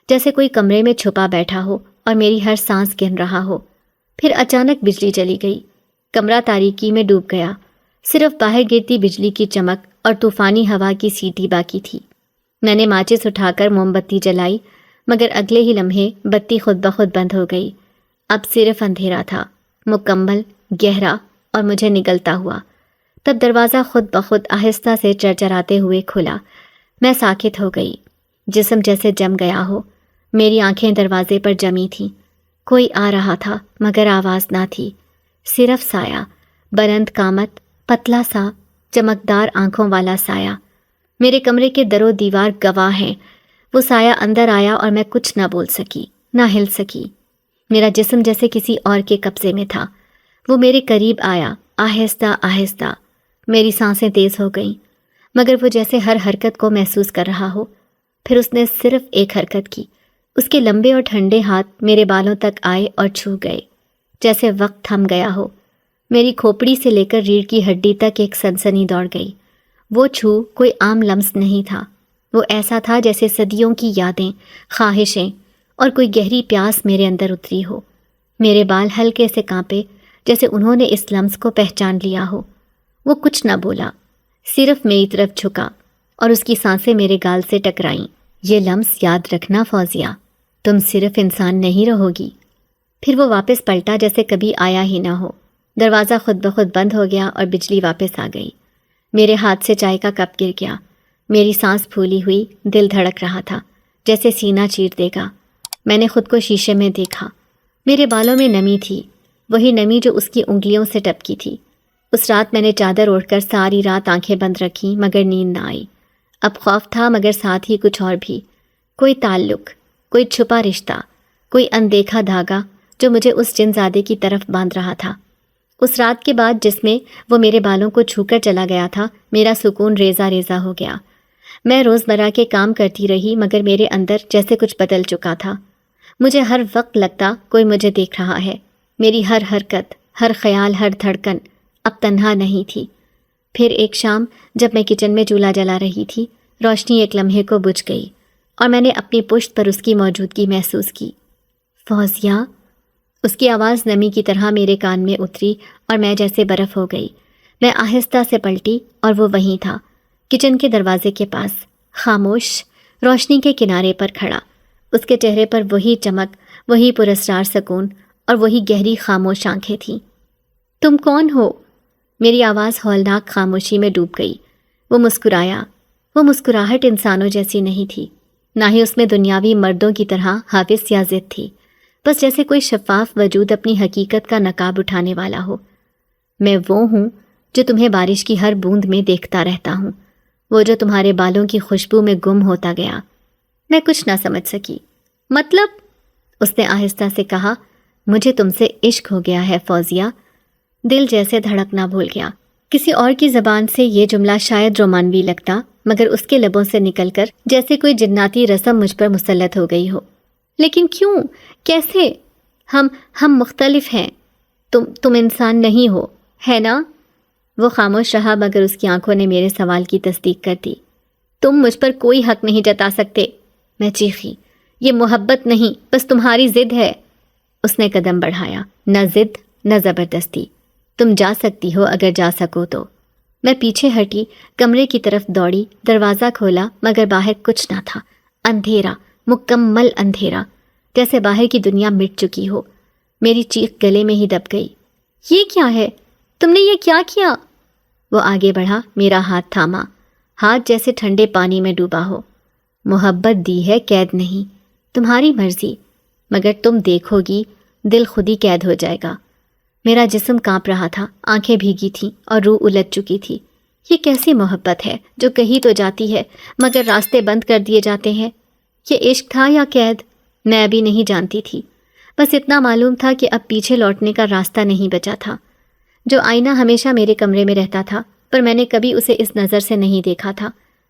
Speaker 1: جیسے کوئی کمرے میں چھپا بیٹھا ہو اور میری ہر سانس گن رہا ہو۔ پھر اچانک بجلی چلی گئی، کمرہ تاریکی میں ڈوب گیا، صرف باہر گرتی بجلی کی چمک اور طوفانی ہوا کی سیٹی باقی تھی۔ میں نے ماچس اٹھا کر موم بتی جلائی مگر اگلے ہی لمحے بتی خود بخود بند ہو گئی۔ اب صرف اندھیرا تھا، مکمل، گہرا اور مجھے نگلتا ہوا۔ تب دروازہ خود بخود آہستہ سے چرچراتے ہوئے کھلا۔ میں ساکت ہو گئی، جسم جیسے جم گیا ہو۔ میری آنکھیں دروازے پر جمی تھیں۔ کوئی آ رہا تھا مگر آواز نہ تھی، صرف سایہ، بلند قامت، پتلا سا، چمکدار آنکھوں والا سایہ۔ میرے کمرے کے در و دیوار گواہ ہیں۔ وہ سایہ اندر آیا اور میں کچھ نہ بول سکی، نہ ہل سکی۔ میرا جسم جیسے کسی اور کے قبضے میں تھا۔ وہ میرے قریب آیا، آہستہ آہستہ۔ میری سانسیں تیز ہو گئیں، مگر وہ جیسے ہر حرکت کو محسوس کر رہا ہو۔ پھر اس نے صرف ایک حرکت کی۔ اس کے لمبے اور ٹھنڈے ہاتھ میرے بالوں تک آئے اور چھو گئے، جیسے وقت تھم گیا ہو۔ میری کھوپڑی سے لے کر ریڑھ کی ہڈی تک ایک سنسنی دوڑ گئی۔ وہ چھو کوئی عام لمس نہیں تھا، وہ ایسا تھا جیسے صدیوں کی یادیں، خواہشیں اور کوئی گہری پیاس میرے اندر اتری ہو۔ میرے بال ہلکے سے کانپے، جیسے انہوں نے اس لمس کو پہچان لیا ہو۔ وہ کچھ نہ بولا، صرف میری طرف جھکا اور اس کی سانسیں میرے گال سے ٹکرائیں۔ یہ لمس یاد رکھنا فوزیہ، تم صرف انسان نہیں رہو گی۔ پھر وہ واپس پلٹا جیسے کبھی آیا ہی نہ ہو۔ دروازہ خود بخود بند ہو گیا اور بجلی واپس آ گئی۔ میرے ہاتھ سے چائے کا کپ گر گیا۔ میری سانس پھولی ہوئی، دل دھڑک رہا تھا جیسے سینہ چیر دے گا۔ میں نے خود کو شیشے میں دیکھا۔ میرے بالوں میں نمی تھی، وہی نمی جو اس کی انگلیوں سے ٹپکی تھی۔ اس رات میں نے چادر اوڑھ کر ساری رات آنکھیں بند رکھیں مگر نیند نہ آئی۔ اب خوف تھا مگر ساتھ ہی کچھ اور بھی، کوئی تعلق، کوئی چھپا رشتہ، کوئی اندیکھا دھاگا جو مجھے اس جن زادے کی طرف باندھ رہا تھا۔ اس رات کے بعد جس میں وہ میرے بالوں کو چھو کر چلا گیا تھا، میرا سکون ریزہ ریزہ ہو گیا۔ میں روزمرہ کے کام کرتی رہی مگر میرے اندر جیسے کچھ بدل چکا تھا۔ مجھے ہر وقت لگتا کوئی مجھے دیکھ رہا ہے۔ میری ہر حرکت، ہر خیال، ہر دھڑکن اب تنہا نہیں تھی۔ پھر ایک شام جب میں کچن میں چولہا جلا رہی تھی، روشنی ایک لمحے کو بجھ گئی اور میں نے اپنی پشت پر اس کی موجودگی محسوس کی۔ فوزیہ، اس کی آواز نمی کی طرح میرے کان میں اتری اور میں جیسے برف ہو گئی۔ میں آہستہ سے پلٹی اور وہ وہیں تھا، کچن کے دروازے کے پاس، خاموش، روشنی کے کنارے پر کھڑا۔ اس کے چہرے پر وہی چمک، وہی پراسرار سکون اور وہی گہری خاموش آنکھیں تھیں۔ تم کون ہو؟ میری آواز ہولناک خاموشی میں ڈوب گئی۔ وہ مسکرایا۔ وہ مسکراہٹ انسانوں جیسی نہیں تھی، نہ ہی اس میں دنیاوی مردوں کی طرح حافظ یا ضد تھی، بس جیسے کوئی شفاف وجود اپنی حقیقت کا نقاب اٹھانے والا ہو۔ میں وہ ہوں جو تمہیں بارش کی ہر بوند میں دیکھتا رہتا ہوں، وہ جو تمہارے بالوں کی خوشبو میں گم ہوتا گیا۔ میں کچھ نہ سمجھ سکی۔ مطلب؟ اس نے آہستہ سے کہا، مجھے تم سے عشق ہو گیا ہے فوزیہ۔ دل جیسے دھڑکنا بھول گیا۔ کسی اور کی زبان سے یہ جملہ شاید رومانوی لگتا، مگر اس کے لبوں سے نکل کر جیسے کوئی جناتی رسم مجھ پر مسلط ہو گئی ہو۔ لیکن کیوں؟ کیسے؟ ہم مختلف ہیں۔ تم انسان نہیں ہو، ہے نا؟ وہ خاموش رہا مگر اس کی آنکھوں نے میرے سوال کی تصدیق کر دی۔ تم مجھ پر کوئی حق نہیں جتا سکتے، میں چیخی۔ یہ محبت نہیں، بس تمہاری ضد ہے۔ اس نے قدم بڑھایا۔ نہ ضد، نہ زبردستی۔ تم جا سکتی ہو اگر جا سکو تو۔ میں پیچھے ہٹی، کمرے کی طرف دوڑی، دروازہ کھولا مگر باہر کچھ نہ تھا۔ اندھیرا، مکمل اندھیرا، جیسے باہر کی دنیا مٹ چکی ہو۔ میری چیخ گلے میں ہی دب گئی۔ یہ کیا ہے؟ تم نے یہ کیا کیا؟ وہ آگے بڑھا، میرا ہاتھ تھاما، ہاتھ جیسے ٹھنڈے پانی میں ڈوبا ہو۔ محبت دی ہے، قید نہیں، تمہاری مرضی، مگر تم دیکھو گی دل خود ہی قید ہو جائے گا۔ میرا جسم کانپ رہا تھا، آنکھیں بھیگی تھیں اور روح الجھ چکی تھی۔ یہ کیسی محبت ہے جو کہیں تو جاتی ہے مگر راستے بند کر دیے جاتے ہیں؟ یہ عشق تھا یا قید؟ میں ابھی نہیں جانتی تھی، بس اتنا معلوم تھا کہ اب پیچھے لوٹنے کا راستہ نہیں بچا تھا۔ جو آئینہ ہمیشہ میرے کمرے میں رہتا تھا، پر میں نے کبھی اسے اس نظر سے نہیں دیکھا تھا۔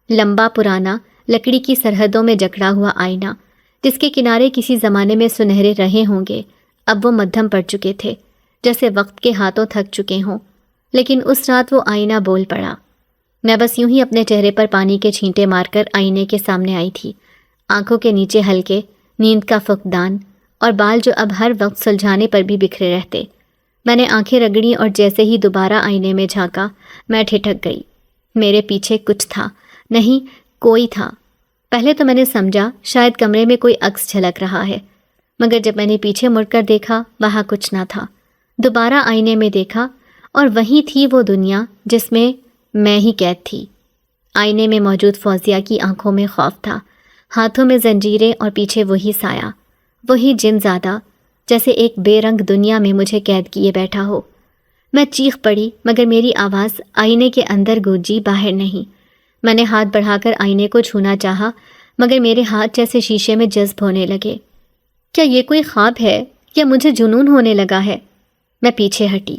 Speaker 1: لمبا، پرانا، لکڑی کی سرحدوں میں جکڑا ہوا آئینہ، جس کے کنارے کسی زمانے میں سنہرے رہے ہوں گے، اب وہ مدھم پڑ چکے تھے، جیسے وقت کے ہاتھوں تھک چکے ہوں۔ لیکن اس رات وہ آئینہ بول پڑا۔ میں بس یوں ہی اپنے چہرے پر پانی کے چھینٹے مار کر آئینے کے سامنے آئی تھی، آنکھوں کے نیچے ہلکے نیند کا فقدان اور بال جو اب ہر وقت سلجھانے پر بھی بکھرے رہتے۔ میں نے آنکھیں رگڑیں اور جیسے ہی دوبارہ آئینے میں جھانکا، میں ٹھٹک گئی۔ میرے پیچھے کچھ تھا، نہیں، کوئی تھا۔ پہلے تو میں نے سمجھا شاید کمرے میں کوئی عکس جھلک رہا ہے، مگر جب میں نے پیچھے مڑ کر دیکھا، وہاں کچھ نہ تھا۔ دوبارہ آئینے میں دیکھا اور وہیں تھی وہ دنیا جس میں میں ہی قید تھی۔ آئینے میں موجود فوزیہ کی آنکھوں میں خوف تھا، ہاتھوں میں زنجیریں اور پیچھے وہی سایہ، وہی جن زادہ، جیسے ایک بے رنگ دنیا میں مجھے قید کیے بیٹھا ہو۔ میں چیخ پڑی مگر میری آواز آئینے کے اندر گونجی، باہر نہیں۔ میں نے ہاتھ بڑھا کر آئینے کو چھونا چاہا مگر میرے ہاتھ جیسے شیشے میں جذب ہونے لگے۔ کیا یہ کوئی خواب ہے یا مجھے جنون ہونے لگا ہے؟ میں پیچھے ہٹی۔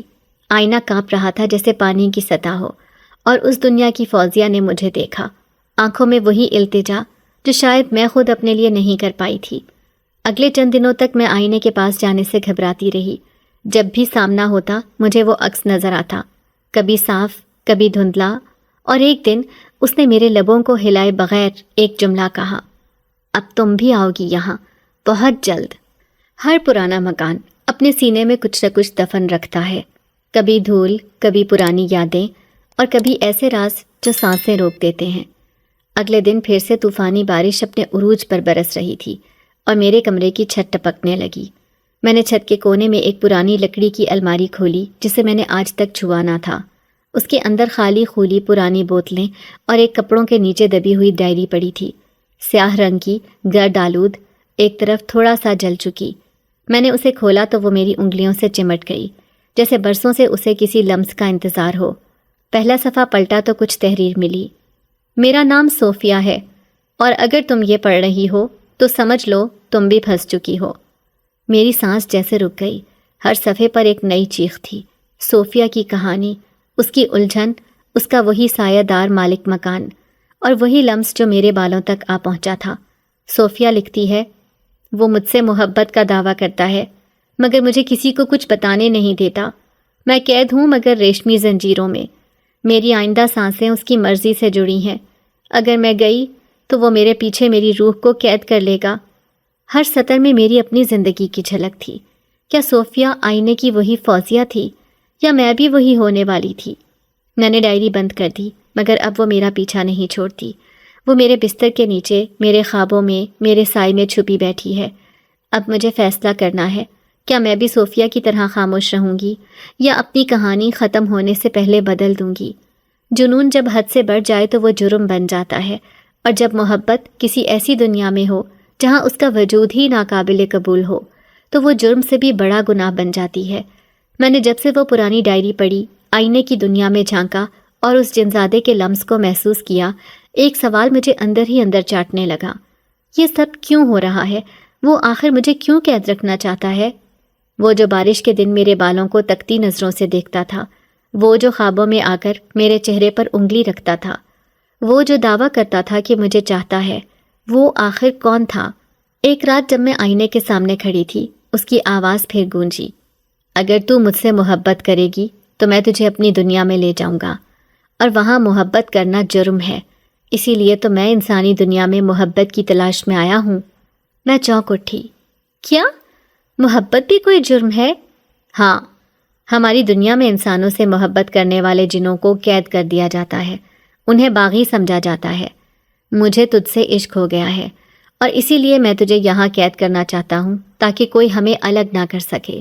Speaker 1: آئینہ کانپ رہا تھا جیسے پانی کی سطح ہو، اور اس دنیا کی فوزیہ نے مجھے دیکھا، آنکھوں میں وہی التجا جو شاید میں خود اپنے لیے نہیں کر پائی تھی۔ اگلے چند دنوں تک میں آئینے کے پاس جانے سے گھبراتی رہی۔ جب بھی سامنا ہوتا مجھے وہ عکس نظر آتا، کبھی صاف، کبھی دھندلا، اور ایک دن اس نے میرے لبوں کو ہلائے بغیر ایک جملہ کہا، اب تم بھی آؤ گی یہاں، بہت جلد۔ ہر پرانا مکان اپنے سینے میں کچھ نہ کچھ دفن رکھتا ہے، کبھی دھول، کبھی پرانی یادیں، اور کبھی ایسے راز جو سانسیں روک دیتے ہیں۔ اگلے دن پھر سے طوفانی بارش اپنے عروج پر برس رہی تھی اور میرے کمرے کی چھت ٹپکنے لگی۔ میں نے چھت کے کونے میں ایک پرانی لکڑی کی الماری کھولی جسے میں نے آج تک چھوا نہ تھا۔ اس کے اندر خالی خولی پرانی بوتلیں اور ایک کپڑوں کے نیچے دبی ہوئی ڈائری پڑی تھی، سیاہ رنگ کی، گرد آلود، ایک طرف تھوڑا سا جل چکی۔ میں نے اسے کھولا تو وہ میری انگلیوں سے چمٹ گئی، جیسے برسوں سے اسے کسی لمس کا انتظار ہو۔ پہلا صفحہ پلٹا تو کچھ تحریر ملی۔ میرا نام صوفیہ ہے، اور اگر تم یہ پڑھ رہی ہو تو سمجھ لو تم بھی پھنس چکی ہو۔ میری سانس جیسے رک گئی۔ ہر صفحے پر ایک نئی چیخ تھی، صوفیہ کی کہانی، اس کی الجھن، اس کا وہی سایہ دار مالک مکان، اور وہی لمس جو میرے بالوں تک آ پہنچا تھا۔ صوفیہ لکھتی ہے، وہ مجھ سے محبت کا دعویٰ کرتا ہے مگر مجھے کسی کو کچھ بتانے نہیں دیتا۔ میں قید ہوں مگر ریشمی زنجیروں میں۔ میری آئندہ سانسیں اس کی مرضی سے جڑی ہیں۔ اگر میں گئی تو وہ میرے پیچھے میری روح کو قید کر لے گا۔ ہر سطر میں میری اپنی زندگی کی جھلک تھی۔ کیا صوفیہ آئینے کی وہی فوزیہ تھی یا میں بھی وہی ہونے والی تھی؟ میں نے ڈائری بند کر دی مگر اب وہ میرا پیچھا نہیں چھوڑتی۔ وہ میرے بستر کے نیچے، میرے خوابوں میں، میرے سائے میں چھپی بیٹھی ہے۔ اب مجھے فیصلہ کرنا ہے، کیا میں بھی صوفیہ کی طرح خاموش رہوں گی یا اپنی کہانی ختم ہونے سے پہلے بدل دوں گی؟ جنون جب حد سے بڑھ جائے تو وہ جرم بن جاتا ہے، اور جب محبت کسی ایسی دنیا میں ہو جہاں اس کا وجود ہی ناقابل قبول ہو تو وہ جرم سے بھی بڑا گناہ بن جاتی ہے۔ میں نے جب سے وہ پرانی ڈائری پڑھی، آئینے کی دنیا میں جھانکا اور اس جنزادے کے لمس کو محسوس کیا، ایک سوال مجھے اندر ہی اندر چاٹنے لگا۔ یہ سب کیوں ہو رہا ہے؟ وہ آخر مجھے کیوں قید رکھنا چاہتا ہے؟ وہ جو بارش کے دن میرے بالوں کو تکتی نظروں سے دیکھتا تھا، وہ جو خوابوں میں آ کر میرے چہرے پر انگلی رکھتا تھا، وہ جو دعویٰ کرتا تھا کہ مجھے چاہتا ہے، وہ آخر کون تھا؟ ایک رات جب میں آئینے کے سامنے کھڑی تھی، اس کی آواز پھر گونجی، اگر تو مجھ سے محبت کرے گی تو میں تجھے اپنی دنیا میں لے جاؤں گا، اور وہاں محبت کرنا جرم ہے، اسی لیے تو میں انسانی دنیا میں محبت کی تلاش میں آیا ہوں۔ میں چونک اٹھی۔ کیا محبت بھی کوئی جرم ہے؟ ہاں، ہماری دنیا میں انسانوں سے محبت کرنے والے جنوں کو قید کر دیا جاتا ہے، انہیں باغی سمجھا جاتا ہے۔ مجھے تجھ سے عشق ہو گیا ہے اور اسی لیے میں تجھے یہاں قید کرنا چاہتا ہوں تاکہ کوئی ہمیں الگ نہ کر سکے۔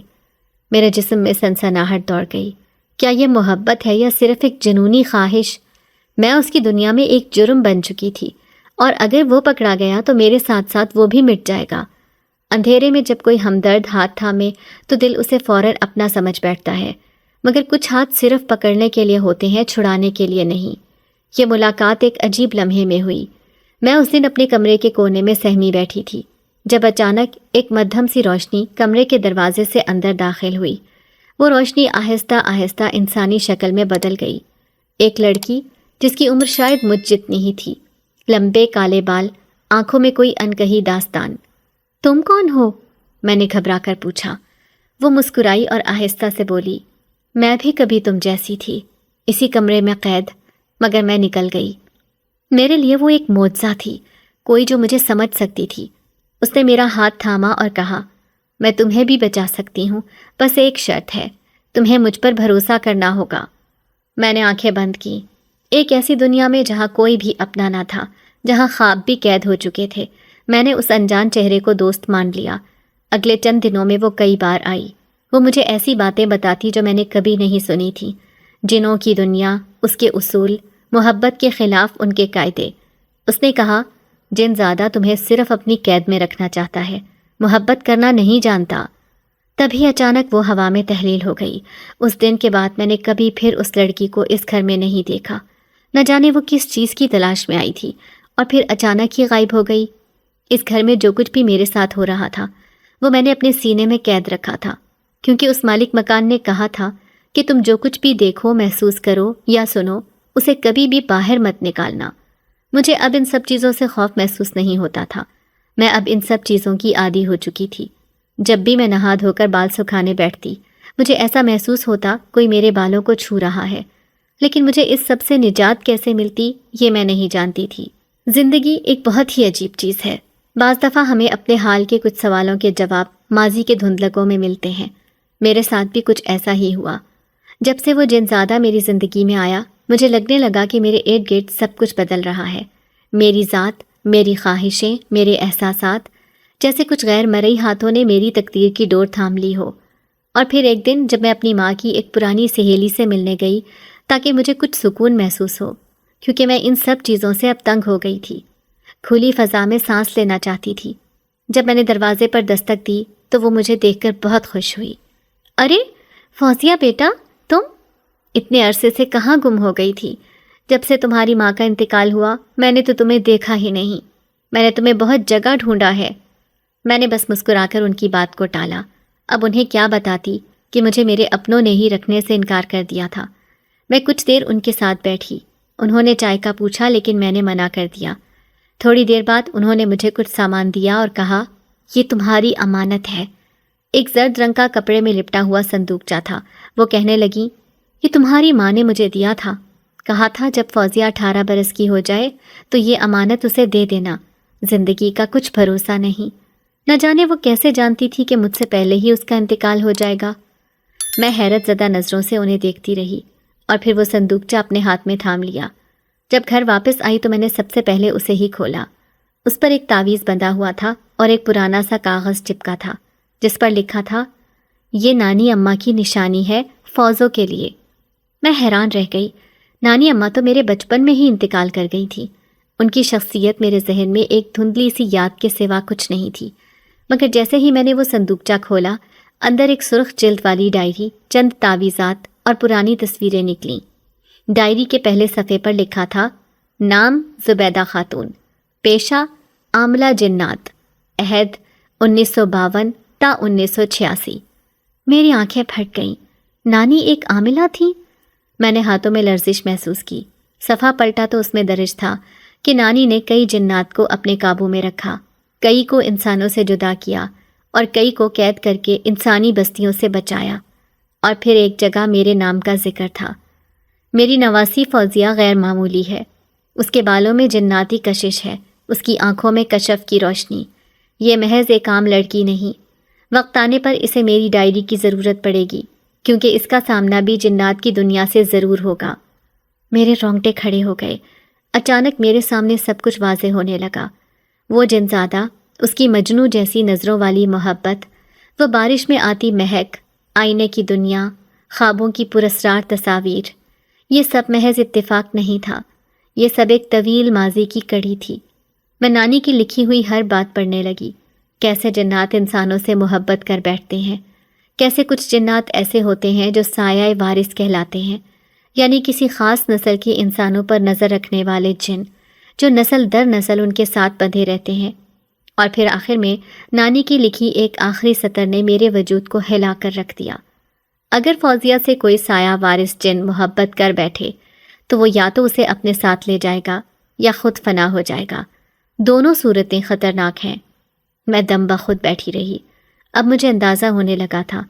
Speaker 1: میرے جسم میں سنسناہٹ دوڑ گئی۔ کیا یہ محبت ہے یا صرف ایک جنونی خواہش؟ میں اس کی دنیا میں ایک جرم بن چکی تھی، اور اگر وہ پکڑا گیا تو میرے ساتھ ساتھ وہ بھی مٹ جائے گا۔ اندھیرے میں جب کوئی ہمدرد ہاتھ تھامے تو دل اسے فوراً اپنا سمجھ بیٹھتا ہے، مگر کچھ ہاتھ صرف پکڑنے کے لیے ہوتے ہیں، چھڑانے کے لیے نہیں۔ یہ ملاقات ایک عجیب لمحے میں ہوئی۔ میں اس دن اپنے کمرے کے کونے میں سہمی بیٹھی تھی جب اچانک ایک مدھم سی روشنی کمرے کے دروازے سے اندر داخل ہوئی۔ وہ روشنی آہستہ آہستہ انسانی شکل میں بدل گئی۔ ایک لڑکی جس کی عمر شاید مجھ جتنی ہی تھی، لمبے کالے بال، آنکھوں میں کوئی انکہی داستان۔ تم کون ہو؟ میں نے گھبرا کر پوچھا۔ وہ مسکرائی اور آہستہ سے بولی، میں بھی کبھی تم جیسی تھی، اسی کمرے میں قید، مگر میں نکل گئی۔ میرے لیے وہ ایک معجزہ تھی، کوئی جو مجھے سمجھ سکتی تھی۔ اس نے میرا ہاتھ تھاما اور کہا، میں تمہیں بھی بچا سکتی ہوں، بس ایک شرط ہے، تمہیں مجھ پر بھروسہ کرنا ہوگا۔ میں نے آنکھیں بند کی۔ ایک ایسی دنیا میں جہاں کوئی بھی اپنا نہ تھا، جہاں خواب بھی قید ہو چکے تھے، میں نے اس انجان چہرے کو دوست مان لیا۔ اگلے چند دنوں میں وہ کئی بار آئی۔ وہ مجھے ایسی باتیں بتاتی جو میں نے کبھی نہیں سنی تھی، جنوں کی دنیا، اس کے اصول، محبت کے خلاف ان کے قاعدے۔ اس نے کہا، جن زیادہ تمہیں صرف اپنی قید میں رکھنا چاہتا ہے، محبت کرنا نہیں جانتا۔ تبھی اچانک وہ ہوا میں تحلیل ہو گئی۔ اس دن کے بعد میں نے کبھی پھر اس لڑکی کو اس گھر میں نہیں دیکھا۔ نہ جانے وہ کس چیز کی تلاش میں آئی تھی اور پھر اچانک ہی غائب ہو گئی۔ اس گھر میں جو کچھ بھی میرے ساتھ ہو رہا تھا وہ میں نے اپنے سینے میں قید رکھا تھا، کیونکہ اس مالک مکان نے کہا تھا کہ تم جو کچھ بھی دیکھو، محسوس کرو یا سنو، اسے کبھی بھی باہر مت نکالنا۔ مجھے اب ان سب چیزوں سے خوف محسوس نہیں ہوتا تھا۔ میں اب ان سب چیزوں کی عادی ہو چکی تھی۔ جب بھی میں نہا دھو کر بال سکھانے بیٹھتی، مجھے ایسا محسوس ہوتا کوئی میرے بالوں کو چھو رہا ہے، لیکن مجھے اس سب سے نجات کیسے ملتی یہ میں نہیں جانتی تھی۔ زندگی ایک بہت ہی عجیب چیز ہے۔ بعض دفعہ ہمیں اپنے حال کے کچھ سوالوں کے جواب ماضی کے دھندلکوں میں ملتے ہیں۔ میرے ساتھ بھی کچھ ایسا ہی ہوا۔ جب سے وہ جن زیادہ میری زندگی میں آیا، مجھے لگنے لگا کہ میرے ارد گرد سب کچھ بدل رہا ہے۔ میری ذات، میری خواہشیں، میرے احساسات، جیسے کچھ غیر مرئی ہاتھوں نے میری تقدیر کی ڈور تھام لی ہو۔ اور پھر ایک دن جب میں اپنی ماں کی ایک پرانی سہیلی سے ملنے گئی تاکہ مجھے کچھ سکون محسوس ہو، کیونکہ میں ان سب چیزوں سے اب تنگ ہو گئی تھی۔ کھلی فضا میں سانس لینا چاہتی تھی۔ جب میں نے دروازے پر دستک دی تو وہ مجھے دیکھ کر بہت خوش ہوئی۔ ارے فوزیہ بیٹا، تم اتنے عرصے سے کہاں گم ہو گئی تھی؟ جب سے تمہاری ماں کا انتقال ہوا میں نے تو تمہیں دیکھا ہی نہیں۔ میں نے تمہیں بہت جگہ ڈھونڈا ہے۔ میں نے بس مسکرا کر ان کی بات کو ٹالا۔ اب انہیں کیا بتاتی کہ مجھے میرے اپنوں نے ہی رکھنے سے انکار کر دیا تھا۔ میں کچھ دیر ان کے ساتھ بیٹھی۔ انہوں نے چائے کا پوچھا لیکن میں نے منع کر دیا۔ تھوڑی دیر بعد انہوں نے مجھے کچھ سامان دیا اور کہا، یہ تمہاری امانت ہے۔ ایک زرد رنگ کا کپڑے میں لپٹا ہوا صندوقچہ تھا۔ وہ کہنے لگی، یہ تمہاری ماں نے مجھے دیا تھا۔ کہا تھا جب فوزیہ 18 برس کی ہو جائے تو یہ امانت اسے دے دینا۔ زندگی کا کچھ بھروسہ نہیں۔ نہ جانے وہ کیسے جانتی تھی کہ مجھ سے پہلے ہی اس کا انتقال ہو جائے گا۔ میں حیرت زدہ نظروں سے انہیں دیکھتی رہی اور پھر وہ صندوقچہ اپنے ہاتھ میں تھام لیا۔ جب گھر واپس آئی تو میں نے سب سے پہلے اسے ہی کھولا۔ اس پر ایک تعویذ بندھا ہوا تھا اور ایک پرانا سا کاغذ چپکا تھا جس پر لکھا تھا، یہ نانی اماں کی نشانی ہے فوزوں کے لیے۔ میں حیران رہ گئی۔ نانی اماں تو میرے بچپن میں ہی انتقال کر گئی تھی۔ ان کی شخصیت میرے ذہن میں ایک دھندلی سی یاد کے سوا کچھ نہیں تھی، مگر جیسے ہی میں نے وہ صندوقچہ کھولا، اندر ایک سرخ جلد والی ڈائری، چند تعویذات اور پرانی تصویریں نکلیں۔ ڈائری کے پہلے صفحے پر لکھا تھا، نام زبیدہ خاتون، پیشہ عاملہ جنات، عہد 1952 تا 1986۔ میری آنکھیں پھٹ گئیں۔ نانی ایک عاملہ تھی؟ میں نے ہاتھوں میں لرزش محسوس کی۔ صفحہ پلٹا تو اس میں درج تھا کہ نانی نے کئی جنات کو اپنے قابو میں رکھا، کئی کو انسانوں سے جدا کیا اور کئی کو قید کر کے انسانی بستیوں سے بچایا۔ اور پھر ایک جگہ میرے نام کا ذکر تھا۔ میری نواسی فوزیہ غیر معمولی ہے۔ اس کے بالوں میں جناتی کشش ہے، اس کی آنکھوں میں کشف کی روشنی۔ یہ محض ایک عام لڑکی نہیں۔ وقت آنے پر اسے میری ڈائری کی ضرورت پڑے گی، کیونکہ اس کا سامنا بھی جنات کی دنیا سے ضرور ہوگا۔ میرے رونگٹے کھڑے ہو گئے۔ اچانک میرے سامنے سب کچھ واضح ہونے لگا۔ وہ جنزادہ، اس کی مجنوں جیسی نظروں والی محبت، وہ بارش میں آتی مہک، آئینے کی دنیا، خوابوں کی پراسرار تصاویر، یہ سب محض اتفاق نہیں تھا، یہ سب ایک طویل ماضی کی کڑی تھی۔ میں نانی کی لکھی ہوئی ہر بات پڑھنے لگی۔ کیسے جنات انسانوں سے محبت کر بیٹھتے ہیں، کیسے کچھ جنات ایسے ہوتے ہیں جو سایہ وارث کہلاتے ہیں، یعنی کسی خاص نسل کے انسانوں پر نظر رکھنے والے جن، جو نسل در نسل ان کے ساتھ بندھے رہتے ہیں۔ اور پھر آخر میں نانی کی لکھی ایک آخری سطر نے میرے وجود کو ہلا کر رکھ دیا۔ اگر فوزیہ سے کوئی سایہ وارث جن محبت کر بیٹھے تو وہ یا تو اسے اپنے ساتھ لے جائے گا یا خود فنا ہو جائے گا۔ دونوں صورتیں خطرناک ہیں۔ میں دم بخود بیٹھی رہی۔ اب مجھے اندازہ ہونے لگا تھا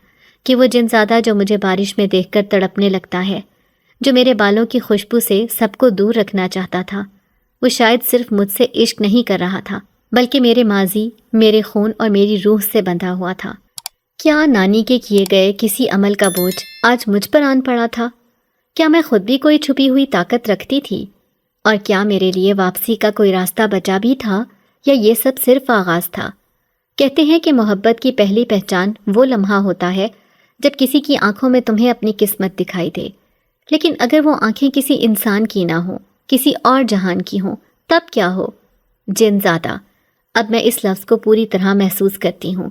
Speaker 1: کہ وہ جنزادہ جو مجھے بارش میں دیکھ کر تڑپنے لگتا ہے، جو میرے بالوں کی خوشبو سے سب کو دور رکھنا چاہتا تھا، وہ شاید صرف مجھ سے عشق نہیں کر رہا تھا، بلکہ میرے ماضی، میرے خون اور میری روح سے بندھا ہوا تھا۔ کیا نانی کے کیے گئے کسی عمل کا بوجھ آج مجھ پر آن پڑا تھا؟ کیا میں خود بھی کوئی چھپی ہوئی طاقت رکھتی تھی؟ اور کیا میرے لیے واپسی کا کوئی راستہ بچا بھی تھا، یا یہ سب صرف آغاز تھا؟ کہتے ہیں کہ محبت کی پہلی پہچان وہ لمحہ ہوتا ہے جب کسی کی آنکھوں میں تمہیں اپنی قسمت دکھائی دے، لیکن اگر وہ آنکھیں کسی انسان کی نہ ہوں، کسی اور جہان کی ہوں، تب کیا ہو؟ جن زادہ، اب میں اس لفظ کو پوری طرح محسوس کرتی ہوں۔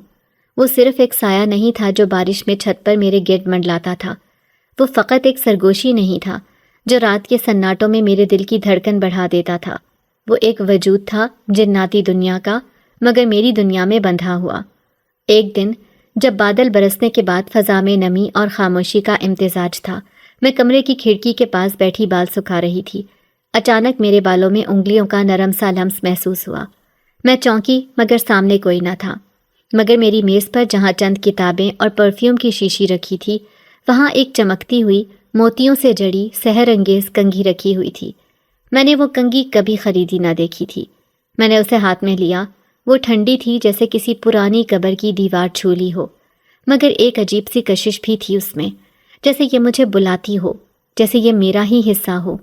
Speaker 1: وہ صرف ایک سایہ نہیں تھا جو بارش میں چھت پر میرے گرد منڈلاتا تھا، وہ فقط ایک سرگوشی نہیں تھا جو رات کے سناٹوں میں میرے دل کی دھڑکن بڑھا دیتا تھا۔ وہ ایک وجود تھا جناتی دنیا کا، مگر میری دنیا میں بندھا ہوا۔ ایک دن جب بادل برسنے کے بعد فضا میں نمی اور خاموشی کا امتزاج تھا، میں کمرے کی کھڑکی کے پاس بیٹھی بال سکھا رہی تھی۔ اچانک میرے بالوں میں انگلیوں کا نرم سا لمس محسوس ہوا۔ میں چونکی، مگر سامنے کوئی نہ تھا، مگر میری میز پر جہاں چند کتابیں اور پرفیوم کی شیشی رکھی تھی، وہاں ایک چمکتی ہوئی موتیوں سے جڑی سحر انگیز کنگھی رکھی ہوئی تھی۔ میں نے وہ کنگھی کبھی خریدی نہ دیکھی تھی۔ میں نے اسے ہاتھ میں لیا۔ وہ ٹھنڈی تھی جیسے کسی پرانی قبر کی دیوار چھو لی ہو، مگر ایک عجیب سی کشش بھی تھی اس میں، جیسے یہ مجھے بلاتی ہو، جیسے یہ میرا ہی حصہ ہو۔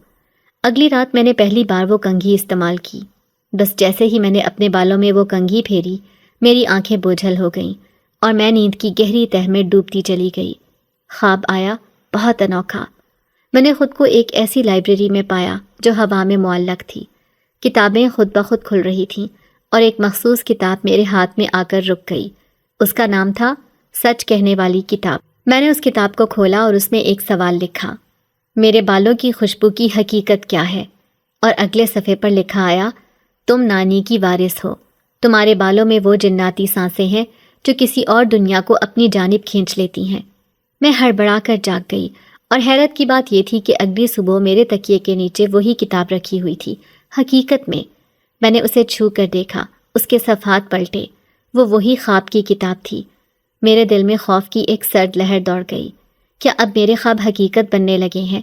Speaker 1: اگلی رات میں نے پہلی بار وہ کنگھی استعمال کی۔ بس جیسے ہی میں نے اپنے بالوں میں وہ کنگھی پھیری، میری آنکھیں بوجھل ہو گئیں اور میں نیند کی گہری تہہ میں ڈوبتی چلی گئی۔ خواب آیا، بہت انوکھا۔ میں نے خود کو ایک ایسی لائبریری میں پایا جو ہوا میں معلق تھی۔ کتابیں خود بخود کھل رہی تھیں اور ایک مخصوص کتاب میرے ہاتھ میں آ کر رک گئی۔ اس کا نام تھا سچ کہنے والی کتاب۔ میں نے اس کتاب کو کھولا اور اس میں ایک سوال لکھا، میرے بالوں کی خوشبو کی حقیقت کیا ہے؟ اور اگلے صفحے پر لکھا آیا، تم نانی کی وارث ہو، تمہارے بالوں میں وہ جناتی سانسیں ہیں جو کسی اور دنیا کو اپنی جانب کھینچ لیتی ہیں۔ میں ہڑبڑا کر جاگ گئی، اور حیرت کی بات یہ تھی کہ اگلی صبح میرے تکیے کے نیچے وہی کتاب رکھی ہوئی تھی۔ حقیقت میں نے اسے چھو کر دیکھا، اس کے صفحات پلٹے، وہ وہی خواب کی کتاب تھی۔ میرے دل میں خوف کی ایک سرد لہر دوڑ گئی۔ کیا اب میرے خواب حقیقت بننے لگے ہیں؟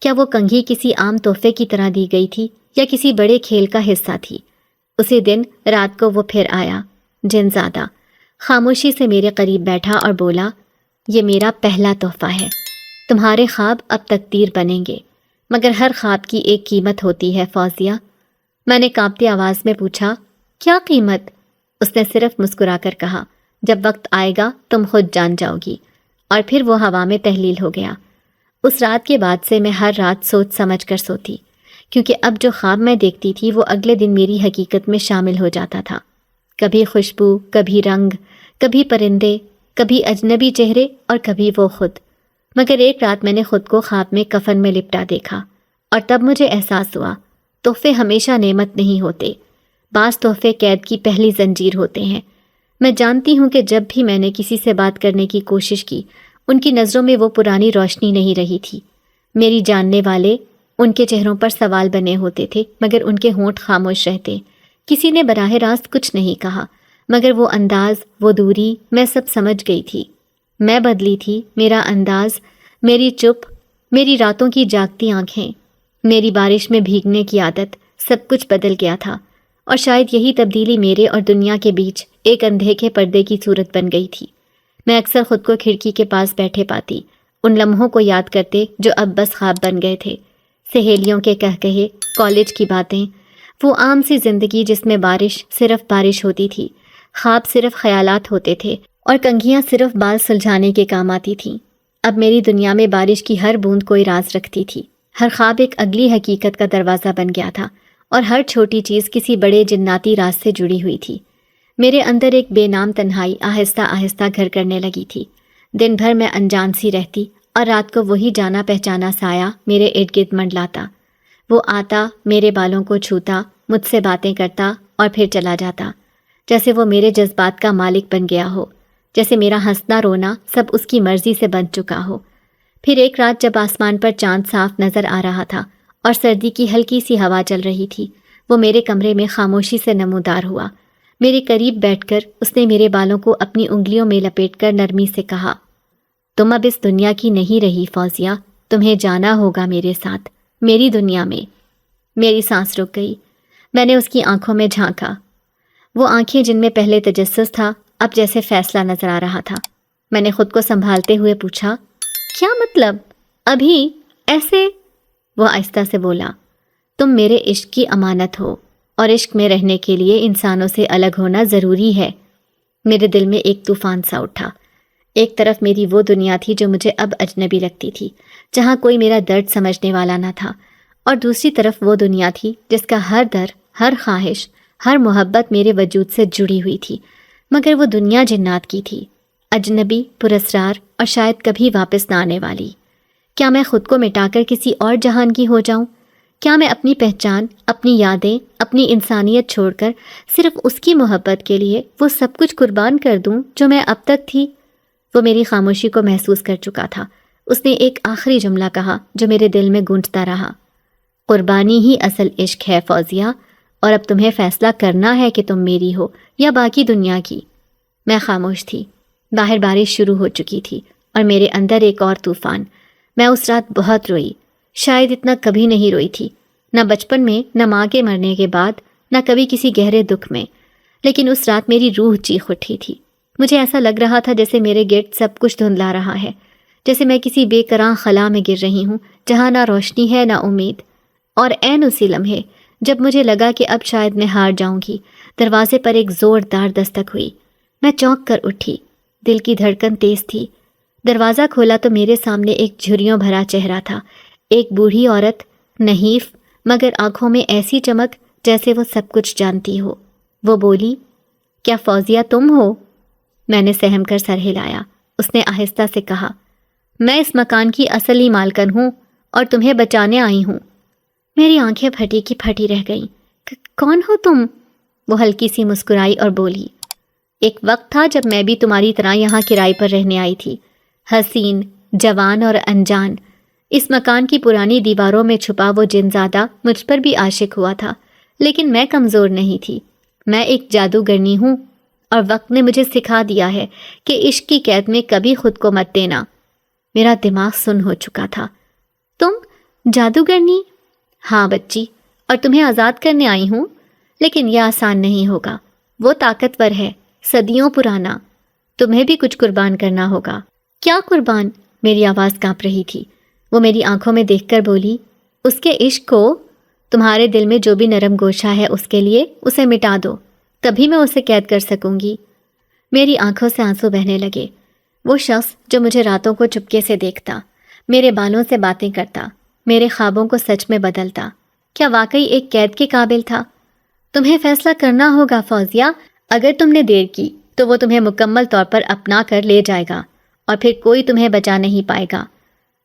Speaker 1: کیا وہ کنگھی کسی عام تحفے کی طرح دی گئی تھی یا کسی بڑے کھیل کا حصہ تھی؟ اسی دن رات کو وہ پھر آیا، جن زادہ، خاموشی سے میرے قریب بیٹھا اور بولا، یہ میرا پہلا تحفہ ہے۔ تمہارے خواب اب تقدیر بنیں گے، مگر ہر خواب کی ایک قیمت ہوتی ہے فوزیہ۔ میں نے کانپتی آواز میں پوچھا، کیا قیمت؟ اس نے صرف مسکرا کر کہا، جب وقت آئے گا تم خود جان جاؤ گی۔ اور پھر وہ ہوا میں تحلیل ہو گیا۔ اس رات کے بعد سے میں ہر رات سوچ سمجھ کر سوتی، کیونکہ اب جو خواب میں دیکھتی تھی وہ اگلے دن میری حقیقت میں شامل ہو جاتا تھا۔ کبھی خوشبو، کبھی رنگ، کبھی پرندے، کبھی اجنبی چہرے اور کبھی وہ خود۔ مگر ایک رات میں نے خود کو خواب میں کفن میں لپٹا دیکھا، اور تب مجھے احساس ہوا، تحفے ہمیشہ نعمت نہیں ہوتے، بعض تحفے قید کی پہلی زنجیر ہوتے ہیں۔ میں جانتی ہوں کہ جب بھی میں نے کسی سے بات کرنے کی کوشش کی، ان کی نظروں میں وہ پرانی روشنی نہیں رہی تھی۔ میری جاننے والے، ان کے چہروں پر سوال بنے ہوتے تھے، مگر ان کے ہونٹ خاموش رہتے۔ کسی نے براہ راست کچھ نہیں کہا، مگر وہ انداز، وہ دوری، میں سب سمجھ گئی تھی۔ میں بدلی تھی، میرا انداز، میری چپ، میری راتوں کی جاگتی آنکھیں، میری بارش میں بھیگنے کی عادت، سب کچھ بدل گیا تھا۔ اور شاید یہی تبدیلی میرے اور دنیا کے بیچ ایک اندھے کے پردے کی صورت بن گئی تھی۔ میں اکثر خود کو کھڑکی کے پاس بیٹھے پاتی، ان لمحوں کو یاد کرتے جو اب بس خواب بن گئے تھے۔ سہیلیوں کے کہے، کالج کی باتیں، وہ عام سی زندگی جس میں بارش صرف بارش ہوتی تھی، خواب صرف خیالات ہوتے تھے، اور کنگھیاں صرف بال سلجھانے کے کام آتی تھیں۔ اب میری دنیا میں بارش کی ہر بوند کوئی راز رکھتی تھی، ہر خواب ایک اگلی حقیقت کا دروازہ بن گیا تھا، اور ہر چھوٹی چیز کسی بڑے جناتی راز سے جڑی ہوئی تھی۔ میرے اندر ایک بے نام تنہائی آہستہ آہستہ گھر کرنے لگی تھی۔ دن بھر میں انجان سی رہتی، اور رات کو وہی جانا پہچانا سایہ میرے ارد گرد منڈلاتا۔ وہ آتا، میرے بالوں کو چھوتا، مجھ سے باتیں کرتا اور پھر چلا جاتا، جیسے وہ میرے جذبات کا مالک بن گیا ہو، جیسے میرا ہنسنا رونا سب اس کی مرضی سے بن چکا ہو۔ پھر ایک رات جب آسمان پر چاند صاف نظر آ رہا تھا اور سردی کی ہلکی سی ہوا چل رہی تھی، وہ میرے کمرے میں خاموشی سے نمودار ہوا۔ میرے قریب بیٹھ کر اس نے میرے بالوں کو اپنی انگلیوں میں لپیٹ کر نرمی سے کہا، تم اب اس دنیا کی نہیں رہی فوزیہ، تمہیں جانا ہوگا میرے ساتھ، میری دنیا میں۔ میری سانس رک گئی۔ میں نے اس کی آنکھوں میں جھانکا، وہ آنکھیں جن میں پہلے تجسس تھا، اب جیسے فیصلہ نظر آ رہا تھا۔ میں نے خود کو سنبھالتے ہوئے پوچھا، کیا مطلب؟ ابھی ایسے؟ وہ آہستہ سے بولا، تم میرے عشق کی امانت ہو، اور عشق میں رہنے کے لیے انسانوں سے الگ ہونا ضروری ہے۔ میرے دل میں ایک طوفان سا اٹھا۔ ایک طرف میری وہ دنیا تھی جو مجھے اب اجنبی لگتی تھی، جہاں کوئی میرا درد سمجھنے والا نہ تھا، اور دوسری طرف وہ دنیا تھی جس کا ہر در، ہر خواہش، ہر محبت میرے وجود سے جڑی ہوئی تھی، مگر وہ دنیا جنات کی تھی، اجنبی، پراسرار اور شاید کبھی واپس نہ آنے والی۔ کیا میں خود کو مٹا کر کسی اور جہان کی ہو جاؤں؟ کیا میں اپنی پہچان، اپنی یادیں، اپنی انسانیت چھوڑ کر صرف اس کی محبت کے لیے وہ سب کچھ قربان کر دوں جو میں اب تک تھی؟ وہ میری خاموشی کو محسوس کر چکا تھا۔ اس نے ایک آخری جملہ کہا جو میرے دل میں گونجتا رہا، قربانی ہی اصل عشق ہے فوزیہ، اور اب تمہیں فیصلہ کرنا ہے کہ تم میری ہو یا باقی دنیا کی۔ میں خاموش تھی۔ باہر بارش شروع ہو چکی تھی اور میرے اندر ایک اور طوفان۔ میں اس رات بہت روئی، شاید اتنا کبھی نہیں روئی تھی، نہ بچپن میں، نہ ماں کے مرنے کے بعد، نہ کبھی کسی گہرے دکھ میں، لیکن اس رات میری روح چیخ اٹھی تھی۔ مجھے ایسا لگ رہا تھا جیسے میرے گرد سب کچھ دھندلا رہا ہے، جیسے میں کسی بے کراں خلا میں گر رہی ہوں جہاں نہ روشنی ہے نہ امید۔ اور عین اسی لمحے جب مجھے لگا کہ اب شاید میں ہار جاؤں گی، دروازے پر ایک زوردار دستک ہوئی۔ میں چونک کر اٹھی، دل کی دھڑکن تیز تھی۔ دروازہ کھولا تو میرے سامنے ایک جھریوں بھرا چہرہ تھا، ایک بوڑھی عورت، نحیف مگر آنکھوں میں ایسی چمک جیسے وہ سب کچھ جانتی ہو۔ وہ بولی، کیا فوزیہ تم ہو؟ میں نے سہم کر سر ہلایا۔ اس نے آہستہ سے کہا، میں اس مکان کی اصلی مالکن ہوں اور تمہیں بچانے آئی ہوں۔ میری آنکھیں پھٹی کی پھٹی رہ گئیں۔ کون ہو تم؟ وہ ہلکی سی مسکرائی اور بولی، ایک وقت تھا جب میں بھی تمہاری طرح یہاں کرائے پر رہنے آئی تھی، حسین، جوان اور انجان۔ اس مکان کی پرانی دیواروں میں چھپا وہ جنزادہ مجھ پر بھی عاشق ہوا تھا، لیکن میں کمزور نہیں تھی۔ میں ایک جادوگرنی ہوں، اور وقت نے مجھے سکھا دیا ہے کہ عشق کی قید میں کبھی خود کو مت دینا۔ میرا دماغ سن ہو چکا تھا۔ تم جادوگرنی؟ ہاں بچی، اور تمہیں آزاد کرنے آئی ہوں، لیکن یہ آسان نہیں ہوگا۔ وہ طاقتور ہے، صدیوں پرانا۔ تمہیں بھی کچھ قربان کرنا ہوگا۔ کیا قربان؟ میری آواز کانپ رہی تھی۔ وہ میری آنکھوں میں دیکھ کر بولی، اس کے عشق کو، تمہارے دل میں جو بھی نرم گوشہ ہے اس کے لیے، اسے مٹا دو، تبھی میں اسے قید کر سکوں گی۔ میری آنکھوں سے آنسو بہنے لگے۔ وہ شخص جو مجھے راتوں کو چپکے سے دیکھتا، میرے بالوں سے باتیں کرتا، میرے خوابوں کو سچ میں بدلتا، کیا واقعی ایک قید کے قابل تھا؟ تمہیں فیصلہ کرنا ہوگا فوزیہ۔ اگر تم نے دیر کی تو وہ تمہیں مکمل طور پر اپنا کر لے جائے گا، اور پھر کوئی تمہیں بچا نہیں پائے گا۔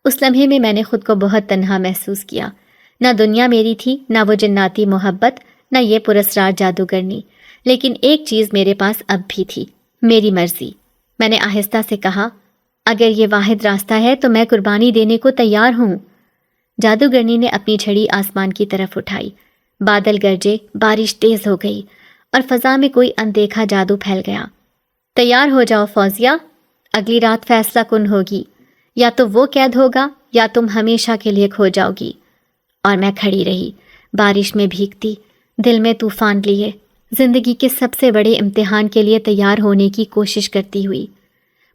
Speaker 1: اس لمحے میں نے خود کو بہت تنہا محسوس کیا۔ نہ دنیا میری تھی، نہ وہ جناتی محبت، نہ یہ پراسرار جادوگرنی، لیکن ایک چیز میرے پاس اب بھی تھی، میری مرضی۔ میں نے آہستہ سے کہا، اگر یہ واحد راستہ ہے تو میں قربانی دینے کو تیار ہوں۔ جادوگرنی نے اپنی چھڑی آسمان کی طرف اٹھائی۔ بادل گرجے، بارش تیز ہو گئی، اور فضا میں کوئی اندیکھا جادو پھیل گیا۔ تیار ہو جاؤ فوزیہ، اگلی رات فیصلہ کن ہوگی، یا تو وہ قید ہوگا یا تم ہمیشہ کے لیے کھو جاؤ گی۔ اور میں کھڑی رہی، بارش میں بھیگتی، دل میں طوفان لیے، زندگی کے سب سے بڑے امتحان کے لیے تیار ہونے کی کوشش کرتی ہوئی۔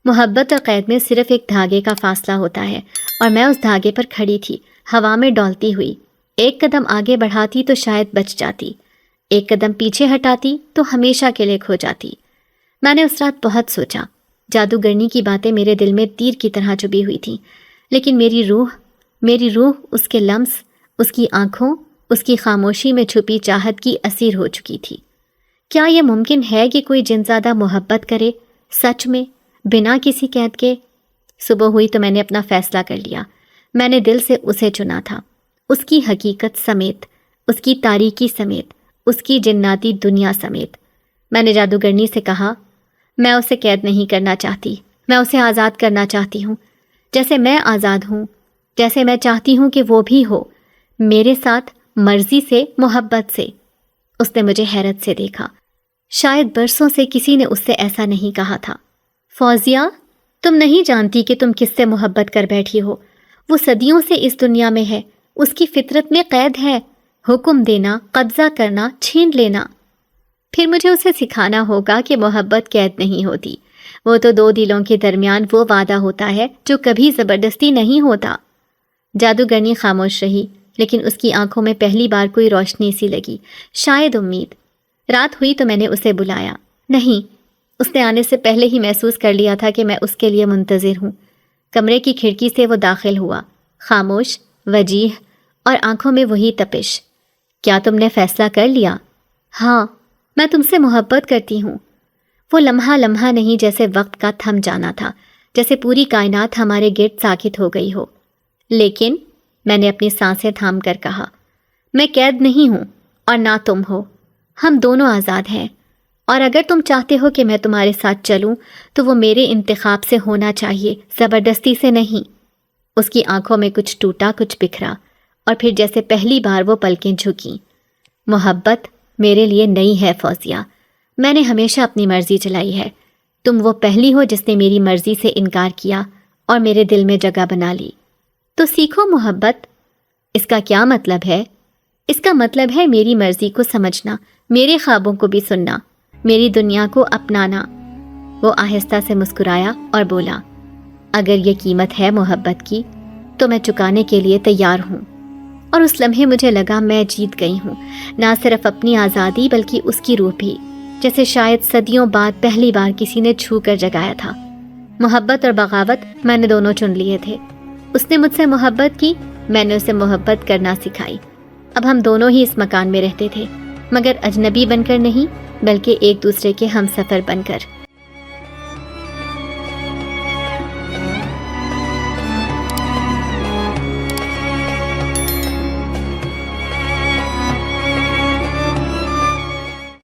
Speaker 1: محبت اور قید میں صرف ایک دھاگے کا فاصلہ ہوتا ہے، اور میں اس دھاگے پر کھڑی تھی، ہوا میں ڈولتی ہوئی۔ ایک قدم آگے بڑھاتی تو شاید بچ جاتی، ایک قدم پیچھے ہٹاتی تو ہمیشہ کے لیے کھو جاتی۔ میں نے اس رات بہت سوچا۔ جادوگرنی کی باتیں میرے دل میں تیر کی طرح چبھی ہوئی تھیں، لیکن میری روح اس کے لمس، اس کی آنکھوں، اس کی خاموشی میں چھپی چاہت کی اسیر ہو چکی تھی۔ کیا یہ ممکن ہے کہ کوئی جنزادہ محبت کرے، سچ میں، بنا کسی قید کے؟ صبح ہوئی تو میں نے اپنا فیصلہ کر لیا۔ میں نے دل سے اسے چنا تھا، اس کی حقیقت سمیت، اس کی تاریکی سمیت، اس کی جناتی دنیا سمیت۔ میں نے جادوگرنی سے کہا، میں اسے قید نہیں کرنا چاہتی، میں اسے آزاد کرنا چاہتی ہوں، جیسے میں آزاد ہوں، جیسے میں چاہتی ہوں کہ وہ بھی ہو، میرے ساتھ، مرضی سے، محبت سے۔ اس نے مجھے حیرت سے دیکھا، شاید برسوں سے کسی نے اس سے ایسا نہیں کہا تھا۔ فوزیہ، تم نہیں جانتی کہ تم کس سے محبت کر بیٹھی ہو۔ وہ صدیوں سے اس دنیا میں ہے، اس کی فطرت میں قید ہے، حکم دینا، قبضہ کرنا، چھین لینا۔ پھر مجھے اسے سکھانا ہوگا کہ محبت قید نہیں ہوتی، وہ تو دو دلوں کے درمیان وہ وعدہ ہوتا ہے جو کبھی زبردستی نہیں ہوتا۔ جادوگرنی خاموش رہی، لیکن اس کی آنکھوں میں پہلی بار کوئی روشنی سی لگی، شاید امید۔ رات ہوئی تو میں نے اسے بلایا۔ نہیں، اس نے آنے سے پہلے ہی محسوس کر لیا تھا کہ میں اس کے لیے منتظر ہوں۔ کمرے کی کھڑکی سے وہ داخل ہوا، خاموش، وجیح، اور آنکھوں میں وہی تپش۔ کیا تم نے فیصلہ کر لیا؟ ہاں، میں تم سے محبت کرتی ہوں۔ وہ لمحہ لمحہ نہیں جیسے وقت کا تھم جانا تھا، جیسے پوری کائنات ہمارے گرد ساکت ہو گئی ہو۔ لیکن میں نے اپنی سانسیں تھام کر کہا، میں قید نہیں ہوں اور نہ تم ہو، ہم دونوں آزاد ہیں، اور اگر تم چاہتے ہو کہ میں تمہارے ساتھ چلوں تو وہ میرے انتخاب سے ہونا چاہیے، زبردستی سے نہیں۔ اس کی آنکھوں میں کچھ ٹوٹا، کچھ بکھرا، اور پھر جیسے پہلی بار وہ پلکیں جھکیں۔ محبت میرے لیے نئی ہے فوزیہ، میں نے ہمیشہ اپنی مرضی چلائی ہے، تم وہ پہلی ہو جس نے میری مرضی سے انکار کیا اور میرے دل میں جگہ بنا لی۔ تو سیکھو محبت۔ اس کا کیا مطلب ہے؟ اس کا مطلب ہے میری مرضی کو سمجھنا، میرے خوابوں کو بھی سننا، میری دنیا کو اپنانا۔ وہ آہستہ سے مسکرایا اور بولا، اگر یہ قیمت ہے محبت کی تو میں چکانے کے لیے تیار ہوں۔ اور اس لمحے مجھے لگا میں جیت گئی ہوں، نہ صرف اپنی آزادی بلکہ اس کی روح بھی، جیسے شاید صدیوں بعد پہلی بار کسی نے چھو کر جگایا تھا۔ محبت اور بغاوت میں نے دونوں چن لیے تھے۔ اس نے مجھ سے محبت کی، میں نے اسے محبت کرنا سکھائی۔ اب ہم دونوں ہی اس مکان میں رہتے تھے، مگر اجنبی بن کر نہیں، بلکہ ایک دوسرے کے ہم سفر بن کر۔